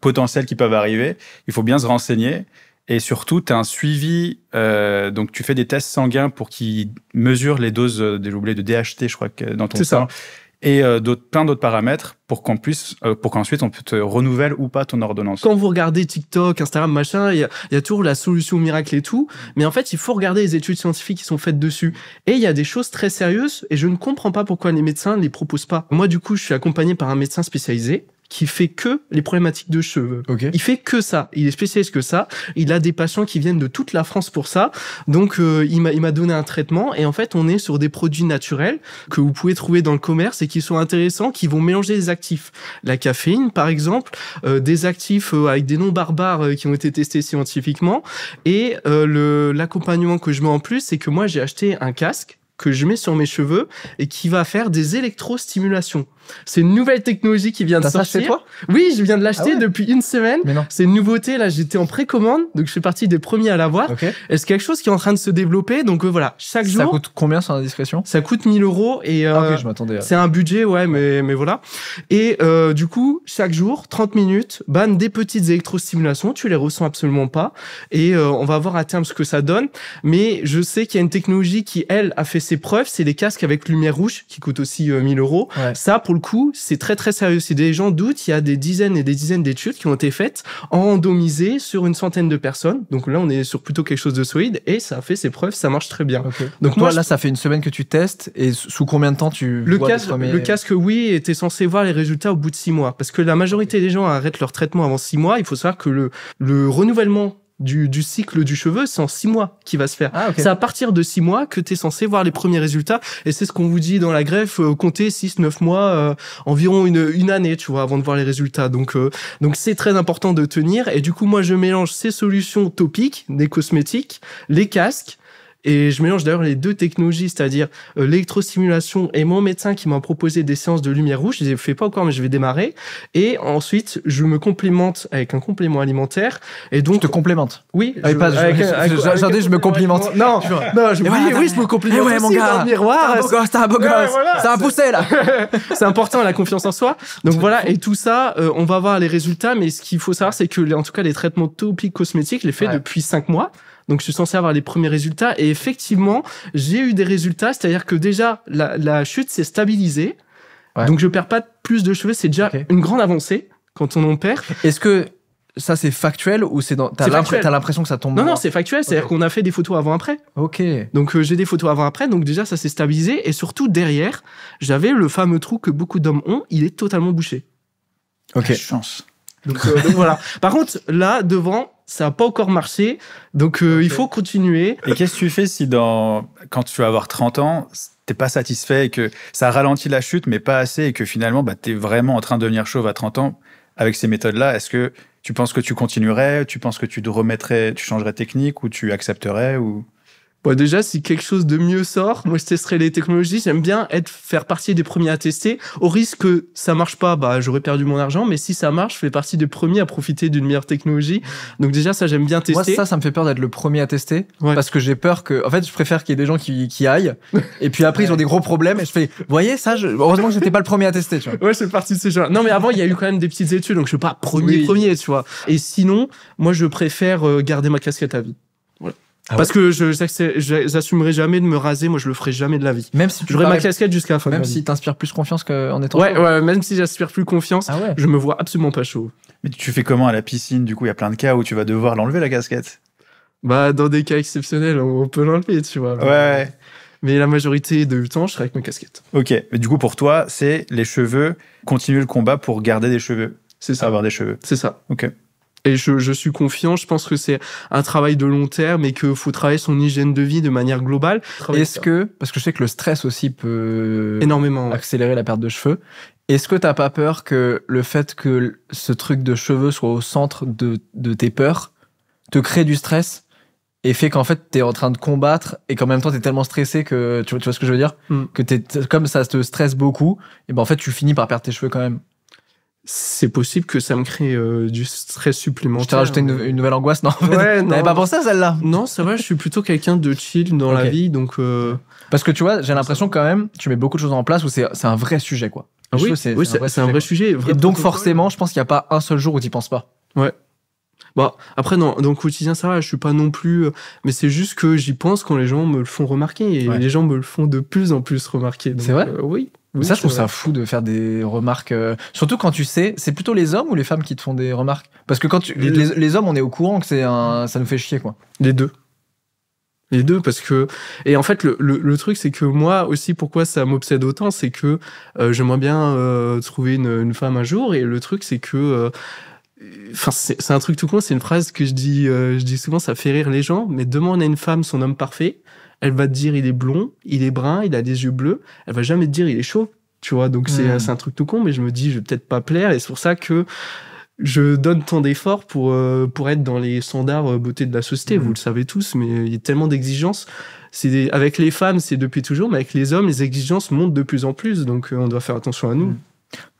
potentiels qui peuvent arriver. Il faut bien se renseigner. Et surtout, tu as un suivi, donc tu fais des tests sanguins pour qu'ils mesurent les doses, j'ai oublié, de DHT, je crois, dans ton sang. Et plein d'autres paramètres pour qu'ensuite on peut te renouvelle ou pas ton ordonnance. Quand vous regardez TikTok, Instagram, machin, il y a toujours la solution miracle et tout, mais en fait, il faut regarder les études scientifiques qui sont faites dessus. Et il y a des choses très sérieuses, et je ne comprends pas pourquoi les médecins ne les proposent pas. Moi, du coup, je suis accompagné par un médecin spécialisé qui fait que les problématiques de cheveux. Okay. Il fait que ça. Il est spécialiste que ça. Il a des patients qui viennent de toute la France pour ça. Donc, il m'a donné un traitement. Et en fait, on est sur des produits naturels que vous pouvez trouver dans le commerce et qui sont intéressants, qui vont mélanger des actifs. La caféine, par exemple, des actifs avec des noms barbares qui ont été testés scientifiquement. Et l'accompagnement que je mets en plus, c'est que moi, j'ai acheté un casque que je mets sur mes cheveux et qui va faire des électrostimulations. C'est une nouvelle technologie qui vient de T'as ça sortir. chez toi? Oui, je viens de l'acheter Ah ouais. depuis une semaine. Mais non. C'est une nouveauté, là, j'étais en précommande, donc je fais partie des premiers à l'avoir. Ok. Et c'est quelque chose qui est en train de se développer, donc voilà, chaque jour, Ça coûte combien sans indiscrétion? ça coûte 1 000 € et Ah, ok, je m'attendais à... c'est un budget, ouais, mais voilà. Et du coup, chaque jour, 30 minutes, bam, des petites électrostimulations, tu les ressens absolument pas. Et on va voir à terme ce que ça donne. Mais je sais qu'il y a une technologie qui, elle, a fait ses preuves, c'est les casques avec lumière rouge, qui coûtent aussi 1 000 €. Ouais. Ça, pour le coup, c'est très très sérieux. Si des gens doutent, il y a des dizaines et des dizaines d'études qui ont été faites en randomisé sur une centaine de personnes. Donc là, on est sur plutôt quelque chose de solide et ça a fait ses preuves, ça marche très bien. Ok. Donc Donc moi, toi, là, ça fait une semaine que tu testes, et sous combien de temps tu Le vois casque, les premiers- le casque, oui, était censé voir les résultats au bout de 6 mois. Parce que la majorité des gens arrêtent leur traitement avant 6 mois. Il faut savoir que le renouvellement du cycle du cheveu, c'est en 6 mois qui va se faire. Ah, ok. C'est à partir de 6 mois que tu es censé voir les premiers résultats. Et c'est ce qu'on vous dit dans la greffe, comptez 6-9 mois, environ une année, tu vois, avant de voir les résultats. Donc c'est très important de tenir. Et du coup, moi, je mélange ces solutions topiques, des cosmétiques, les casques, et je mélange d'ailleurs les deux technologies, c'est-à-dire l'électrostimulation et mon médecin qui m'a proposé des séances de lumière rouge. Je les ai fait pas encore, mais je vais démarrer. Et ensuite, je me complémente avec un complément alimentaire. Et donc, Je te complémente. oui. Ah, pas, je me complimente. Non, non, Et voilà, oui, je me complimente Eh ouais, mon aussi gars. dans le miroir. T'as un beau gosse, Ouais, voilà. ça a poussé là. C'est important, la confiance en soi. Donc voilà, et tout ça, on va voir les résultats, mais ce qu'il faut savoir, c'est que, en tout cas, les traitements topiques cosmétiques, je les fais Ouais. depuis 5 mois. Donc, je suis censé avoir les premiers résultats. Et effectivement, j'ai eu des résultats. C'est-à-dire que déjà, la chute s'est stabilisée. Ouais. Donc, je perds pas plus de cheveux. C'est déjà Ok. une grande avancée quand on en perd. Est-ce que ça c'est factuel ou c'est dans... C'est factuel. T'as l'impression que ça tombe? Non, c'est factuel. C'est-à-dire Ok. qu'on a fait des photos avant-après. Ok. Donc, j'ai des photos avant-après. Donc, déjà, ça s'est stabilisé. Et surtout, derrière, j'avais le fameux trou que beaucoup d'hommes ont. Il est totalement bouché. Ok. Quelle chance. Donc voilà. Par contre, là, devant, ça n'a pas encore marché. Donc, il faut continuer. Et qu'est-ce que tu fais si quand tu vas avoir 30 ans, t'es pas satisfait et que ça ralentit la chute, mais pas assez, et que finalement, t'es vraiment en train de devenir chauve à 30 ans avec ces méthodes-là? Est-ce que tu penses que tu continuerais? Tu penses que tu changerais de technique, ou tu accepterais, ou... Bon, déjà, si quelque chose de mieux sort, moi, je testerai les technologies. J'aime bien faire partie des premiers à tester. Au risque que ça marche pas, j'aurais perdu mon argent. Mais si ça marche, je fais partie des premiers à profiter d'une meilleure technologie. Donc déjà, ça, j'aime bien Moi, tester. ça me fait peur d'être le premier à tester. Ouais. Parce que j'ai peur que... En fait, je préfère qu'il y ait des gens qui aillent. Et puis après, ils ont des gros problèmes. Et je fais, vous voyez, ça, heureusement que j'étais pas le premier à tester, tu vois. Ouais, je fais partie de ces gens. Non, mais avant, il y a eu quand même des petites études. Donc, je suis pas premier, tu vois. Et sinon, moi, je préfère garder ma casquette à vie. Voilà. Ah Parce que j'assumerai jamais de me raser. Moi, je le ferai jamais de la vie. Même si tu J'aurai ma parais- casquette jusqu'à la fin de Même ma vie. si t'inspires plus confiance qu'en étant Ouais, chauve. ouais, même si j'aspire plus confiance, Ah ouais. je me vois absolument pas chauve. Mais tu fais comment à la piscine? Du coup, il y a plein de cas où tu vas devoir l'enlever, la casquette. Dans des cas exceptionnels, on peut l'enlever, tu vois. Ouais. Mais la majorité du temps, je serai avec ma casquette. Ok. Mais du coup, pour toi, c'est les cheveux, continuer le combat pour garder des cheveux, C'est ça. avoir des cheveux. C'est ça. Ok. Et je suis confiant. Je pense que c'est un travail de long terme et qu'il faut travailler son hygiène de vie de manière globale. Est-ce que... Parce que je sais que le stress aussi peut... Énormément. Ouais. accélérer la perte de cheveux. Est-ce que t'as pas peur que le fait que ce truc de cheveux soit au centre de tes peurs te crée du stress et fait qu'en fait t'es en train de combattre et qu'en même temps t'es tellement stressé que tu vois ce que je veux dire, que comme ça te stresse beaucoup, et ben en fait tu finis par perdre tes cheveux quand même. C'est possible que ça me crée du stress supplémentaire. Je t'ai rajouté une nouvelle angoisse, non? Ouais, non. T'avais pas pensé à celle-là? Non, ça va. Je suis plutôt quelqu'un de chill dans la Ok. vie, donc. Parce que tu vois, j'ai l'impression quand même, tu mets beaucoup de choses en place où c'est un vrai sujet quoi. Les Oui, cheveux, oui, c'est un vrai sujet. Vrai Et donc protocole. forcément, je pense qu'il y a pas un seul jour où t'y penses pas. Bon, après, dans le quotidien, ça va, je suis pas non plus. Mais c'est juste que j'y pense quand les gens me le font remarquer. Et Ouais. les gens me le font de plus en plus remarquer. Donc, C'est vrai oui. Mais Oui, ça, je trouve c'est ça vrai. fou de faire des remarques. Surtout quand tu sais, c'est plutôt les hommes ou les femmes qui te font des remarques? Parce que quand Les deux. les hommes, on est au courant que ça nous fait chier, quoi. Les deux. Les deux, parce que. Et en fait, le truc, c'est que moi aussi, pourquoi ça m'obsède autant, c'est que j'aimerais bien trouver une femme un jour. Et le truc, c'est que. Enfin, c'est un truc tout con, c'est une phrase que je dis souvent, ça fait rire les gens, mais demande à une femme son homme parfait, elle va te dire il est blond, il est brun, il a des yeux bleus, elle va jamais te dire il est chauve, tu vois, donc c'est un truc tout con, mais je me dis je vais peut-être pas plaire, et c'est pour ça que je donne tant d'efforts pour être dans les standards beauté de la société. Vous le savez tous, mais il y a tellement d'exigences. Avec les femmes, c'est depuis toujours, mais avec les hommes, les exigences montent de plus en plus. Donc, on doit faire attention à nous.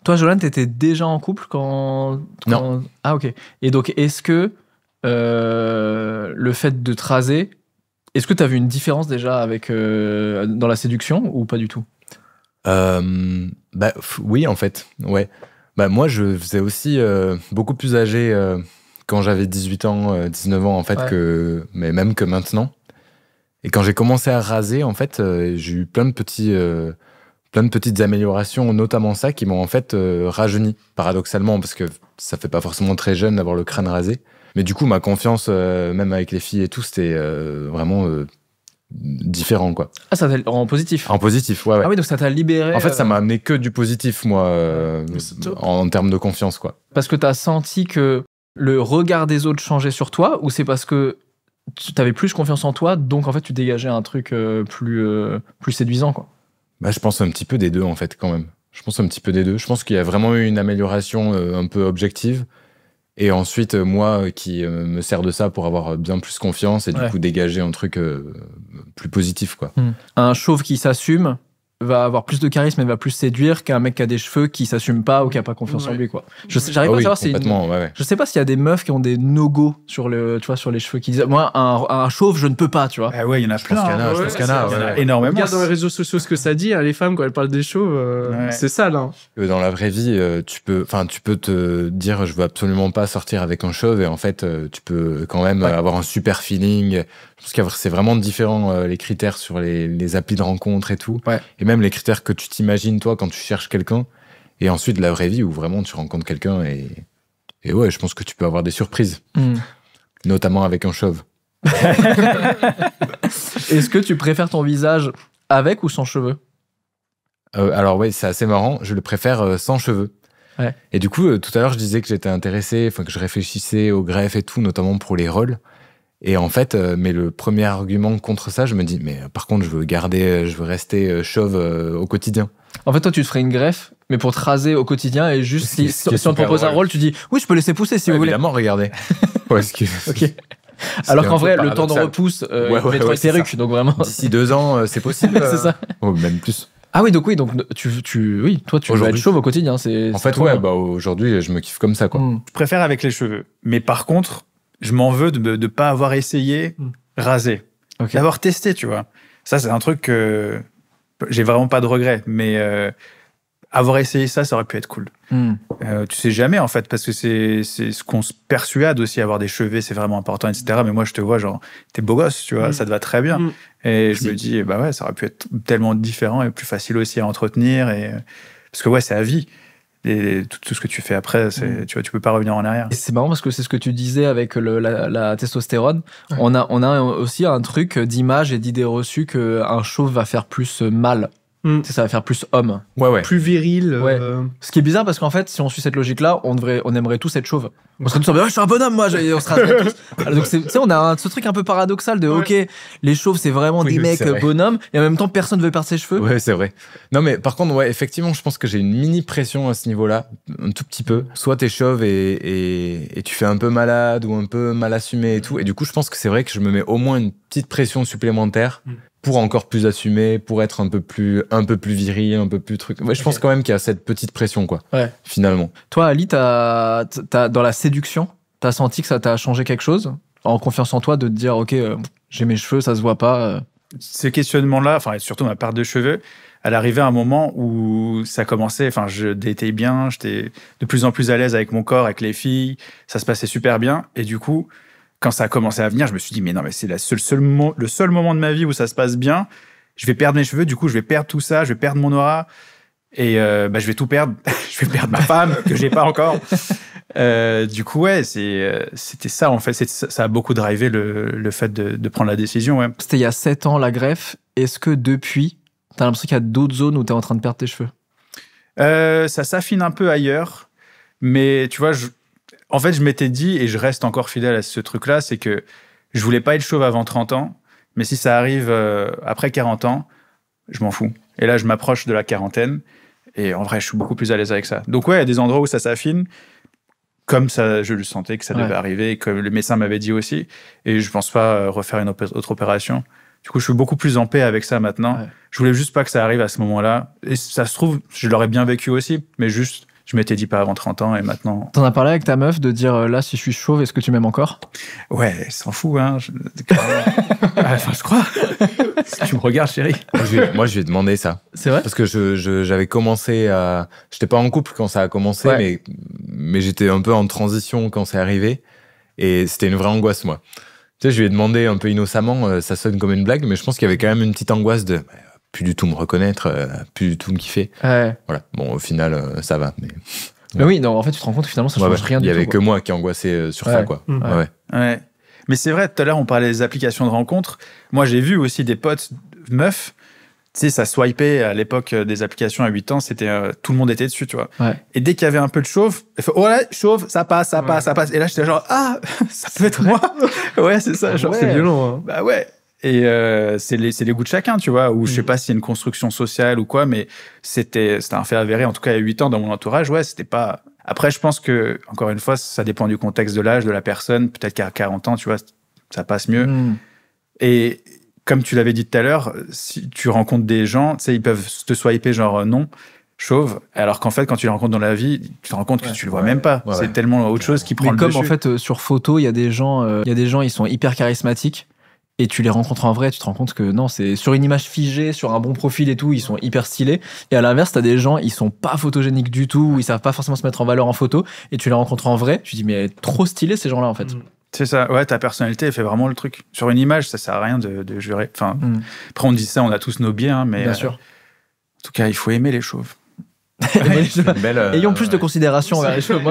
Toi, Jolan, t'étais déjà en couple quand... Non. Ah, ok. Et donc, est-ce que le fait de te raser, est-ce que t'as vu une différence déjà avec, dans la séduction ou pas du tout? Oui, en fait. Ouais. Moi, je faisais aussi beaucoup plus âgé quand j'avais 18 ans, 19 ans, en fait, mais même que maintenant. Et quand j'ai commencé à raser, en fait, j'ai eu plein de petites améliorations, notamment ça, qui m'ont en fait rajeuni, paradoxalement, parce que ça fait pas forcément très jeune d'avoir le crâne rasé. Mais du coup, ma confiance, même avec les filles et tout, c'était vraiment différent, quoi. Ah, ça t'a en positif? En positif, ouais. Ah oui, donc ça t'a libéré. En fait, ça m'a amené que du positif, moi, en termes de confiance, quoi. Parce que t'as senti que le regard des autres changeait sur toi, ou c'est parce que tu avais plus confiance en toi, donc en fait tu dégageais un truc plus séduisant, quoi? Je pense un petit peu des deux, en fait, quand même. Je pense un petit peu des deux. Je pense qu'il y a vraiment eu une amélioration un peu objective. Et ensuite, moi qui me sers de ça pour avoir bien plus confiance et du coup dégager un truc plus positif, quoi. Un chauve qui s'assume va avoir plus de charisme et va plus séduire qu'un mec qui a des cheveux qui s'assume pas ou qui a pas confiance en lui, quoi. J'arrive pas à savoir je sais pas s'il y a des meufs qui ont des no-go sur les cheveux, qui disent moi un chauve je ne peux pas, tu vois. Ah ouais, il y en a plein. Je pense qu'il y en a énormément. Regarde dans les réseaux sociaux ce que ça dit, hein, les femmes quand elles parlent des chauves, c'est ça là. Dans la vraie vie, tu peux te dire je veux absolument pas sortir avec un chauve et en fait tu peux quand même avoir un super feeling. Je pense que c'est vraiment différent les critères sur les applis de rencontre et tout. Et même les critères que tu t'imagines toi quand tu cherches quelqu'un. Et ensuite la vraie vie où vraiment tu rencontres quelqu'un et ouais, je pense que tu peux avoir des surprises. Notamment avec un chauve. Est-ce que tu préfères ton visage avec ou sans cheveux? Alors ouais, c'est assez marrant. Je le préfère sans cheveux. Ouais. Et du coup, tout à l'heure, je disais que j'étais intéressé, que je réfléchissais aux greffes et tout, notamment pour les rôles. Et en fait, mais le premier argument contre ça, je me dis, mais par contre, je veux rester chauve au quotidien. En fait, toi, tu te ferais une greffe, mais pour te raser au quotidien et juste si on te propose un rôle, tu dis, oui, je peux laisser pousser si vous voulez. Évidemment, regardez. Ok. Alors qu'en vrai, le temps de repousse, il met trop perruque, donc vraiment. D'ici 2 ans, c'est possible. C'est ça. Oh, même plus. Ah oui, donc toi, tu vas être chauve au quotidien. En fait, aujourd'hui, je me kiffe comme ça, quoi. Je préfère avec les cheveux. Mais par contre, je m'en veux de ne pas avoir essayé raser. D'avoir testé, tu vois. Ça, c'est un truc que j'ai vraiment pas de regrets. Mais avoir essayé ça aurait pu être cool. Tu sais jamais, en fait, parce que c'est ce qu'on se persuade aussi, avoir des cheveux, c'est vraiment important, etc. Mais moi, je te vois, genre, t'es beau gosse, tu vois, ça te va très bien. Et je me dis, ça aurait pu être tellement différent et plus facile aussi à entretenir. Parce que, c'est à vie. Et tout ce que tu fais après, tu vois, tu peux pas revenir en arrière. Et c'est marrant parce que c'est ce que tu disais avec la testostérone. Ouais. On a aussi un truc d'image et d'idées reçues qu'un chauve va faire plus mal. Ça va faire plus homme. Plus viril. Ce qui est bizarre parce qu'en fait, si on suit cette logique-là, on aimerait tous être chauve. On serait tous je suis un bonhomme, moi, on se raserait tous. Alors, donc, tu sais, on a ce truc un peu paradoxal de, ok, les chauves, c'est vraiment des mecs bonhommes, et en même temps, personne veut perdre ses cheveux. Ouais, c'est vrai. Non, mais par contre, effectivement, je pense que j'ai une mini pression à ce niveau-là, un tout petit peu. Soit t'es chauve et tu fais un peu malade ou un peu mal assumé et tout. Et du coup, je pense que c'est vrai que je me mets au moins une petite pression supplémentaire. Pour encore plus assumer, pour être un peu plus viril, un peu plus truc. Ouais, je pense quand même qu'il y a cette petite pression, quoi. Ouais. Finalement. Toi, Ali, t'as dans la séduction, t'as senti que ça t'a changé quelque chose? En confiance en toi, de te dire, ok, j'ai mes cheveux, ça se voit pas. Ce questionnement-là, enfin, surtout ma part de cheveux, elle arrivait à un moment où ça commençait, enfin, je datais bien, j'étais de plus en plus à l'aise avec mon corps, avec les filles, ça se passait super bien, et du coup, quand ça a commencé à venir, je me suis dit, mais non, mais c'est le seul moment de ma vie où ça se passe bien. Je vais perdre mes cheveux, du coup, je vais perdre tout ça, je vais perdre mon aura. Et je vais tout perdre. Je vais perdre ma femme, que j'ai pas encore. Du coup, c'était ça, en fait. Ça a beaucoup drivé le fait de prendre la décision. Ouais. C'était il y a 7 ans, la greffe. Est-ce que depuis, t'as l'impression qu'il y a d'autres zones où t'es en train de perdre tes cheveux? Ça s'affine un peu ailleurs. Mais tu vois, en fait, je m'étais dit, et je reste encore fidèle à ce truc-là, c'est que je voulais pas être chauve avant 30 ans, mais si ça arrive après 40 ans, je m'en fous. Et là, je m'approche de la quarantaine, et en vrai, je suis beaucoup plus à l'aise avec ça. Donc ouais, il y a des endroits où ça s'affine. comme ça, je le sentais que ça devait arriver, et comme le médecin m'avait dit aussi. Et je pense pas refaire une autre opération. Du coup, je suis beaucoup plus en paix avec ça maintenant. Ouais. Je voulais juste pas que ça arrive à ce moment-là. Et ça se trouve, je l'aurais bien vécu aussi, mais juste, je m'étais dit pas avant 30 ans et maintenant... T'en as parlé avec ta meuf de dire, là, si je suis chauve, est-ce que tu m'aimes encore? Ouais, elle s'en fout, hein. Enfin, je crois. Si tu me regardes, chérie. Moi, je lui ai demandé ça. C'est vrai? Parce que j'avais commencé à... J'étais pas en couple quand ça a commencé, mais j'étais un peu en transition quand c'est arrivé. Et c'était une vraie angoisse, moi. Tu sais, je lui ai demandé un peu innocemment, ça sonne comme une blague, mais je pense qu'il y avait quand même une petite angoisse de plus du tout me reconnaître, plus du tout me kiffer. Ouais. Voilà. Bon, au final, ça va. Mais oui, non, en fait, tu te rends compte que finalement, ça change rien du tout. Il y avait que moi qui angoissais sur ça, quoi. Ouais. Mais c'est vrai, tout à l'heure, on parlait des applications de rencontres. Moi, j'ai vu aussi des potes meufs. Tu sais, ça swipait à l'époque des applications à 8 ans, c'était tout le monde était dessus, tu vois. Ouais. Et dès qu'il y avait un peu de chauve, il fait ouais, chauve, ça passe. Et là, j'étais genre ça peut être moi. Ouais, c'est ça. Genre, c'est violent. Hein. Bah ouais. Et c'est les goûts de chacun, tu vois. Ou je sais pas s'il y a une construction sociale ou quoi, mais c'était un fait avéré. En tout cas, à 8 ans, dans mon entourage, ouais, c'était pas. Après, je pense que, encore une fois, ça dépend du contexte de l'âge de la personne. Peut-être qu'à 40 ans, tu vois, ça passe mieux. Et comme tu l'avais dit tout à l'heure, si tu rencontres des gens, tu sais, ils peuvent te swiper genre non, chauve, alors qu'en fait, quand tu les rencontres dans la vie, tu te rends compte que tu le vois même pas. C'est tellement autre chose qui prend le dessus. Mais comme en fait, sur photo, il y a des gens, ils sont hyper charismatiques. Et tu les rencontres en vrai, tu te rends compte que non, c'est sur une image figée, sur un bon profil et tout, ils sont hyper stylés. Et à l'inverse, t'as des gens, ils sont pas photogéniques du tout, ils savent pas forcément se mettre en valeur en photo. Et tu les rencontres en vrai, tu te dis mais trop stylés ces gens-là en fait. C'est ça, ouais, ta personnalité, elle fait vraiment le truc. Sur une image, ça sert à rien de jurer. Enfin, après on dit ça, on a tous nos biais, hein, mais bien sûr. En tout cas, il faut aimer les chauves. Ayons plus de considération envers les chauves.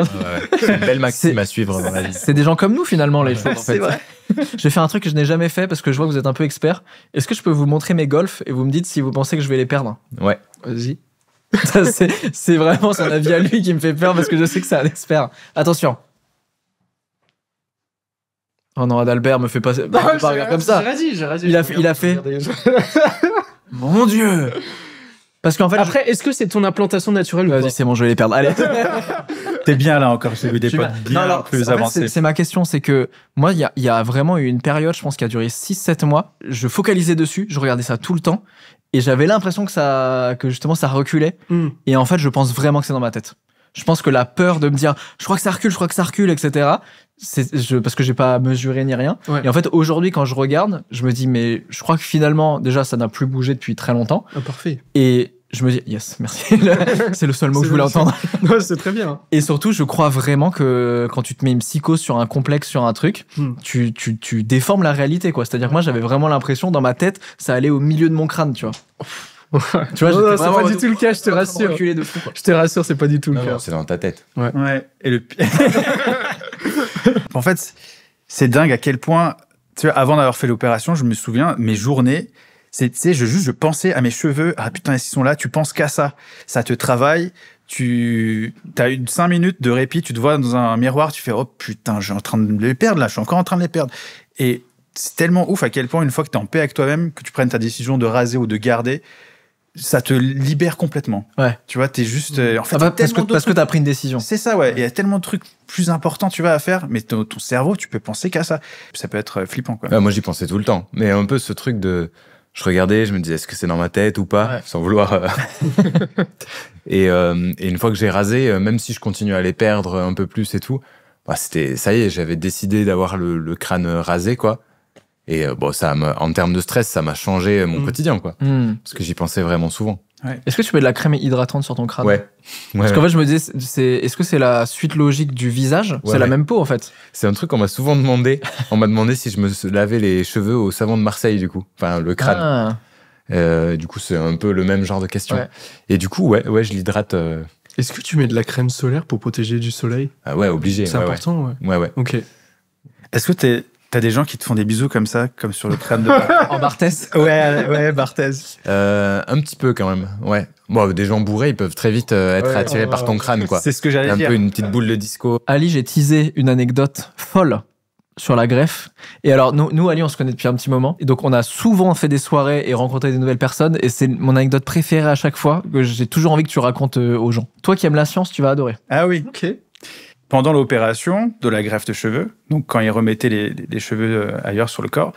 C'est une belle maxime à suivre dans la vie. C'est des gens comme nous finalement, les chauves en fait. C'est vrai. Je vais faire un truc que je n'ai jamais fait parce que je vois que vous êtes un peu expert. Est-ce que je peux vous montrer mes golfs et vous me dites si vous pensez que je vais les perdre? Ouais. Vas-y. C'est vraiment son avis à lui qui me fait peur parce que je sais que c'est un expert. Attention. Oh non, Adalbert me fait pas regarder comme ça. J'ai raison. Il a fait. Mon Dieu. Parce qu'en fait. Après, est-ce que c'est ton implantation naturelle ou pas? Vas-y, c'est bon, je vais les perdre. Allez. T'es bien là encore, j'ai vu des potes bien plus avancés. C'est ma question, c'est que moi, il y a vraiment eu une période, je pense, qui a duré 6-7 mois. Je focalisais dessus, je regardais ça tout le temps. Et j'avais l'impression que justement ça reculait. Et en fait, je pense vraiment que c'est dans ma tête. Je pense que la peur de me dire, je crois que ça recule, etc. Parce que j'ai pas mesuré ni rien. Ouais. Et en fait, aujourd'hui, quand je regarde, je me dis, mais je crois que finalement, déjà, ça n'a plus bougé depuis très longtemps. Ah, parfait. Et je me dis, yes, merci. C'est le seul mot que je voulais entendre. Ouais, c'est très bien. Et surtout, je crois vraiment que quand tu te mets une psychose sur un complexe, sur un truc, tu déformes la réalité, quoi. C'est-à-dire que moi, j'avais vraiment l'impression, dans ma tête, ça allait au milieu de mon crâne, tu vois. Tu vois, c'est pas du tout le cas, je te rassure. De fou, quoi. Je te rassure, c'est pas du tout le cas. Non, c'est dans ta tête. Ouais. Et le pire. En fait, c'est dingue à quel point, tu vois, avant d'avoir fait l'opération, je me souviens, mes journées, tu sais, je pensais à mes cheveux. Ah putain, ils sont là, tu penses qu'à ça. Ça te travaille. T'as eu 5 minutes de répit, tu te vois dans un miroir, tu fais oh putain, je suis en train de les perdre là, je suis encore en train de les perdre. Et c'est tellement ouf à quel point, une fois que t'es en paix avec toi-même, que tu prennes ta décision de raser ou de garder, ça te libère complètement. Ouais. Tu vois, t'es juste. En fait, parce que t'as pris une décision. C'est ça, ouais. Il y a tellement de trucs plus importants, tu vois, à faire, mais ton cerveau, tu peux penser qu'à ça. Ça peut être flippant, quoi. Moi, j'y pensais tout le temps. Mais un peu ce truc de. Je regardais, je me disais, est-ce que c'est dans ma tête ou pas, sans vouloir. Et une fois que j'ai rasé, même si je continue à les perdre un peu plus et tout, bah, ça y est, j'avais décidé d'avoir le crâne rasé, quoi. Et bon, en termes de stress, ça m'a changé mon quotidien, quoi. Parce que j'y pensais vraiment souvent. Ouais. Est-ce que tu mets de la crème hydratante sur ton crâne? Ouais. Parce qu'en fait, je me disais, est-ce que c'est la suite logique du visage? C'est la même peau, en fait. C'est un truc qu'on m'a souvent demandé. On m'a demandé si je me lavais les cheveux au savon de Marseille, du coup. Enfin, le crâne. Du coup, c'est un peu le même genre de question. Ouais. Et du coup, je l'hydrate. Est-ce que tu mets de la crème solaire pour protéger du soleil? Ah ouais, obligé. C'est important, ouais. Ok. Est-ce que t'as des gens qui te font des bisous comme ça, comme sur le crâne de... En Barthès? Ouais, Barthès. Un petit peu quand même, ouais. Bon, des gens bourrés, ils peuvent très vite être attirés par ton crâne, quoi. C'est ce que j'allais dire. Un peu une petite boule de disco. Ali, j'ai teasé une anecdote folle sur la greffe. Et alors, nous, Ali, on se connaît depuis un petit moment. Et donc, on a souvent fait des soirées et rencontré des nouvelles personnes. Et c'est mon anecdote préférée à chaque fois, que j'ai toujours envie que tu racontes aux gens. Toi qui aimes la science, tu vas adorer. Ah oui. Ok. pendant l'opération de la greffe de cheveux, donc quand ils remettaient les cheveux ailleurs sur le corps,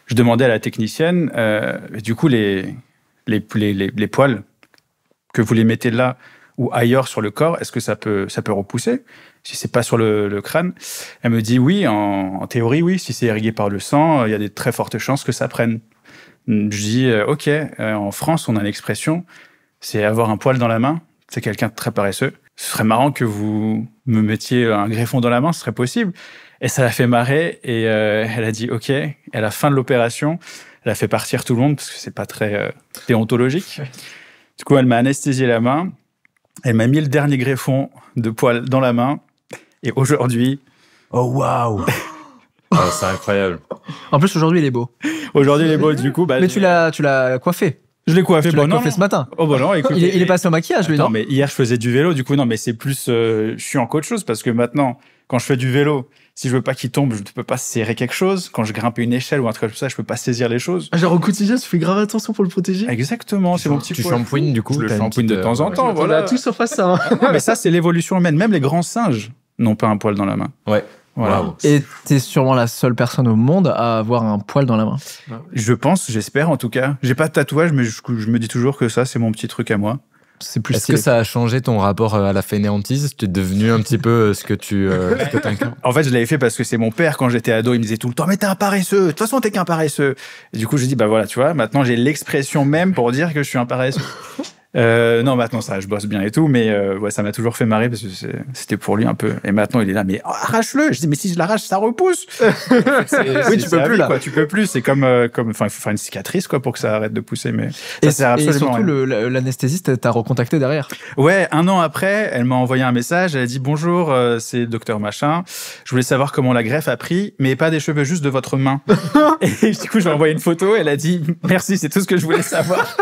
je demandais à la technicienne, du coup, les poils, que vous les mettez là ou ailleurs sur le corps, est-ce que ça peut repousser si c'est pas sur le crâne? Elle me dit oui, en théorie, oui. Si c'est irrigué par le sang, il y a des très fortes chances que ça prenne. Je dis ok, en France, on a l'expression, c'est avoir un poil dans la main, c'est quelqu'un de très paresseux. Ce serait marrant que vous me mettiez un greffon dans la main, ce serait possible. Et ça l'a fait marrer et elle a dit ok. Et à la fin de l'opération, elle a fait partir tout le monde parce que c'est pas très déontologique. Du coup, elle m'a anesthésié la main. Elle m'a mis le dernier greffon de poil dans la main. Et aujourd'hui... Oh, waouh. C'est incroyable. En plus, aujourd'hui, il est beau. Aujourd'hui, il est beau, du coup... Mais tu l'as coiffé. Je l'ai coiffé. Tu l'as coiffé ce matin. Oh, bah non, écoute... Il est passé au maquillage, lui, non? Non, mais hier, je faisais du vélo. Du coup, non, mais c'est plus chiant qu'autre chose. Parce que maintenant, quand je fais du vélo, si je veux pas qu'il tombe, je ne peux pas serrer quelque chose. Quand je grimpe une échelle ou un truc comme ça, je peux pas saisir les choses. Genre au quotidien, tu fais grave attention pour le protéger. Exactement, c'est mon petit Tu poil. shampouines, du coup? Je le shampouine de temps en temps, Voilà, voilà. tout sauf à ça. Mais ça, c'est l'évolution humaine. Même les grands singes n'ont pas un poil dans la main. Ouais. Voilà. Wow. Et t'es sûrement la seule personne au monde à avoir un poil dans la main. Je pense, j'espère en tout cas. J'ai pas de tatouage, mais je me dis toujours que ça, c'est mon petit truc à moi. C'est plus Est-ce stylé. que ça a changé ton rapport à la fainéantise? Tu es devenu un petit peu ce que tu incarnes? En fait, je l'avais fait parce que c'est mon père, quand j'étais ado, il me disait tout le temps « Mais t'es un paresseux, de toute façon, t'es qu'un paresseux !» Et du coup, j'ai dit « Bah voilà, tu vois, maintenant j'ai l'expression même pour dire que je suis un paresseux. » Non, maintenant ça, je bosse bien et tout, mais ouais, ça m'a toujours fait marrer parce que c'était pour lui un peu. Et maintenant, il est là, mais arrache-le. Je dis, mais si je l'arrache, ça repousse. Oui, tu peux plus là. Quoi, tu peux plus. C'est comme, enfin, il faut faire une cicatrice quoi pour que ça arrête de pousser, mais ça sert absolument et surtout, à rien. l'anesthésiste t'a recontacté derrière. Ouais, 1 an après, elle m'a envoyé un message. Elle a dit bonjour, c'est docteur machin. Je voulais savoir comment la greffe a pris, mais pas des cheveux, juste de votre main. Et du coup, je lui ai envoyé une photo. Elle a dit merci, c'est tout ce que je voulais savoir.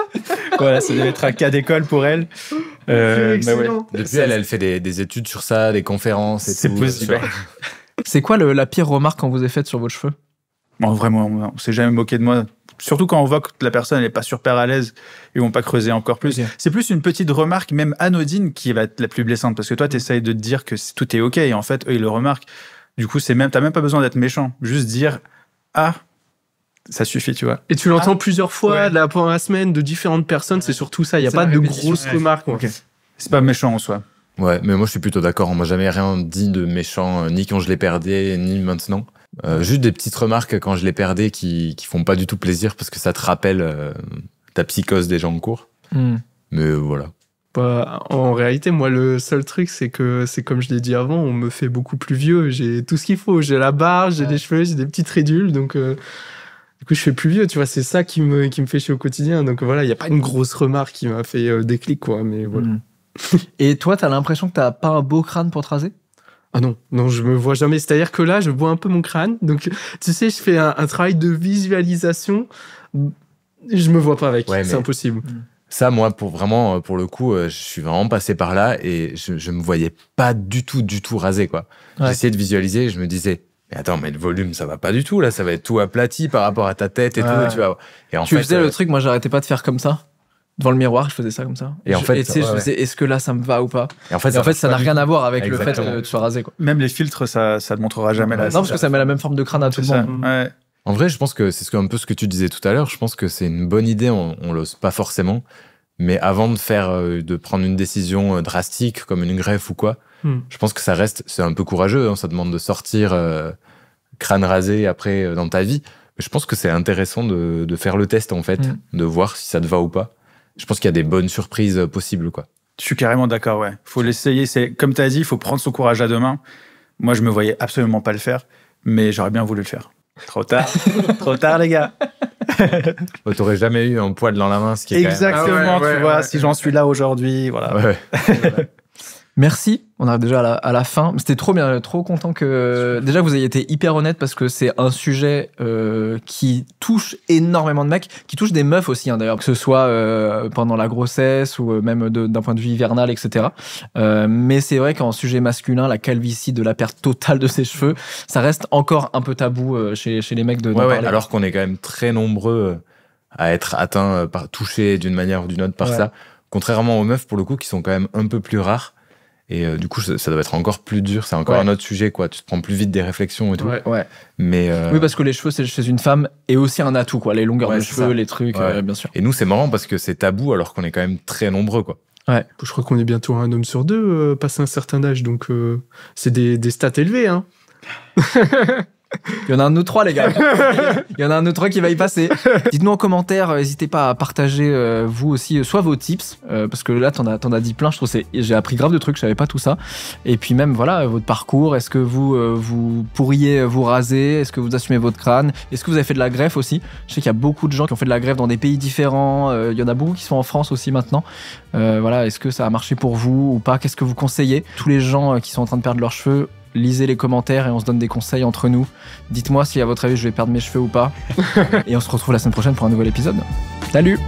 Voilà, ça devait être un cas d'école pour elle. Mais ouais. Depuis, elle fait des études sur ça, des conférences et C'est tout. possible. C'est quoi la pire remarque qu'on vous ait faite sur vos cheveux? Bon, vraiment, on s'est jamais moqué de moi. Surtout quand on voit que la personne n'est pas super à l'aise, ils vont pas creuser encore plus. Okay. C'est plus une petite remarque, même anodine, qui va être la plus blessante. Parce que toi, tu essayes de te dire que tout est OK. Et en fait, eux, ils le remarquent. Du coup, t'as même pas besoin d'être méchant. Juste dire ah, ça suffit, tu vois. Et tu l'entends plusieurs fois pendant la semaine de différentes personnes. C'est surtout ça. Il n'y a pas de grosses remarques. Okay. C'est pas méchant en soi. Ouais, mais moi je suis plutôt d'accord. On m'a jamais rien dit de méchant, ni quand je les perdais, ni maintenant. Juste des petites remarques quand je les perdais qui font pas du tout plaisir parce que ça te rappelle ta psychose des gens en cours. Mais voilà. Bah, en réalité, moi, le seul truc, c'est que, c'est comme je l'ai dit avant, on me fait beaucoup plus vieux. J'ai tout ce qu'il faut. J'ai la barbe, j'ai des cheveux, j'ai des petites ridules. Donc, du coup, je fais plus vieux. Tu vois, c'est ça qui me fait chier au quotidien. Donc voilà, il n'y a pas une grosse remarque qui m'a fait déclic, quoi. Mais voilà. Et toi, t'as l'impression que t'as pas un beau crâne pour te raser? Ah non, je me vois jamais. C'est-à-dire que là, je vois un peu mon crâne. Donc, tu sais, je fais un travail de visualisation. Je me vois pas avec. Ouais, c'est impossible. Ça, moi, pour le coup, je suis vraiment passé par là et je me voyais pas du tout rasé, quoi. Ouais. J'essayais de visualiser et je me disais, mais attends, mais le volume, ça va pas du tout, là, ça va être tout aplati par rapport à ta tête et tout, tu vois. Et en Tu fait, faisais le truc, moi, j'arrêtais pas de faire comme ça. Devant le miroir, je faisais ça comme ça. Et en fait, tu sais, je faisais, est-ce que là, ça me va ou pas? Et en fait, ça n'a rien à voir avec le fait Exactement. que tu sois rasé, quoi. Même les filtres, ça ne montrera jamais la. Non, parce que ça met la même forme de crâne à tout le monde. Ouais. En vrai, je pense que c'est un peu ce que tu disais tout à l'heure. Je pense que c'est une bonne idée, on l'ose pas forcément. Mais avant de prendre une décision drastique, comme une greffe ou quoi, je pense que c'est un peu courageux. Hein, ça demande de sortir crâne rasé après dans ta vie. Mais je pense que c'est intéressant de faire le test, en fait, de voir si ça te va ou pas. Je pense qu'il y a des bonnes surprises possibles, quoi. Je suis carrément d'accord, ouais. Faut l'essayer. C'est comme tu as dit, il faut prendre son courage à deux mains. Moi, je me voyais absolument pas le faire, mais j'aurais bien voulu le faire. Trop tard, trop tard, les gars. T'aurais jamais eu un poil dans la main, ce qui est Exactement, tu vois. Si j'en suis là aujourd'hui, voilà. Ouais. Merci, on arrive déjà à la fin. C'était trop bien, trop content que déjà vous ayez été hyper honnête parce que c'est un sujet qui touche énormément de mecs, qui touche des meufs aussi hein, d'ailleurs, que ce soit pendant la grossesse ou même d'un point de vue hivernal, etc. Mais c'est vrai qu'en sujet masculin, la calvitie, de la perte totale de ses cheveux, ça reste encore un peu tabou chez les mecs d'en parler. Alors qu'on est quand même très nombreux à être atteints, touchés d'une manière ou d'une autre par ça. Contrairement aux meufs, pour le coup, qui sont quand même un peu plus rares. Et du coup, ça doit être encore plus dur. C'est encore un autre sujet, quoi. Tu te prends plus vite des réflexions et tout. Ouais. Mais oui, parce que les cheveux, c'est chez une femme et aussi un atout, quoi. Les longueurs de c'est cheveux, ça. les trucs, bien sûr. Et nous, c'est marrant parce que c'est tabou alors qu'on est quand même très nombreux, quoi. Ouais. Je crois qu'on est bientôt un homme sur deux passé un certain âge, donc c'est des stats élevés, hein. Il y en a un de nous trois, les gars. Il y en a un de nous trois qui va y passer. Dites-nous en commentaire, n'hésitez pas à partager vous aussi, soit vos tips, parce que là, t'en as dit plein, je trouve j'ai appris grave de trucs, je savais pas tout ça. Et puis même, voilà, votre parcours, est-ce que vous pourriez vous raser, est-ce que vous assumez votre crâne, est-ce que vous avez fait de la greffe aussi? Je sais qu'il y a beaucoup de gens qui ont fait de la greffe dans des pays différents, il y en a beaucoup qui sont en France aussi maintenant. Voilà, est-ce que ça a marché pour vous ou pas? Qu'est-ce que vous conseillez? Tous les gens qui sont en train de perdre leurs cheveux, lisez les commentaires et on se donne des conseils entre nous. Dites-moi si à votre avis je vais perdre mes cheveux ou pas. Et on se retrouve la semaine prochaine pour un nouvel épisode. Salut!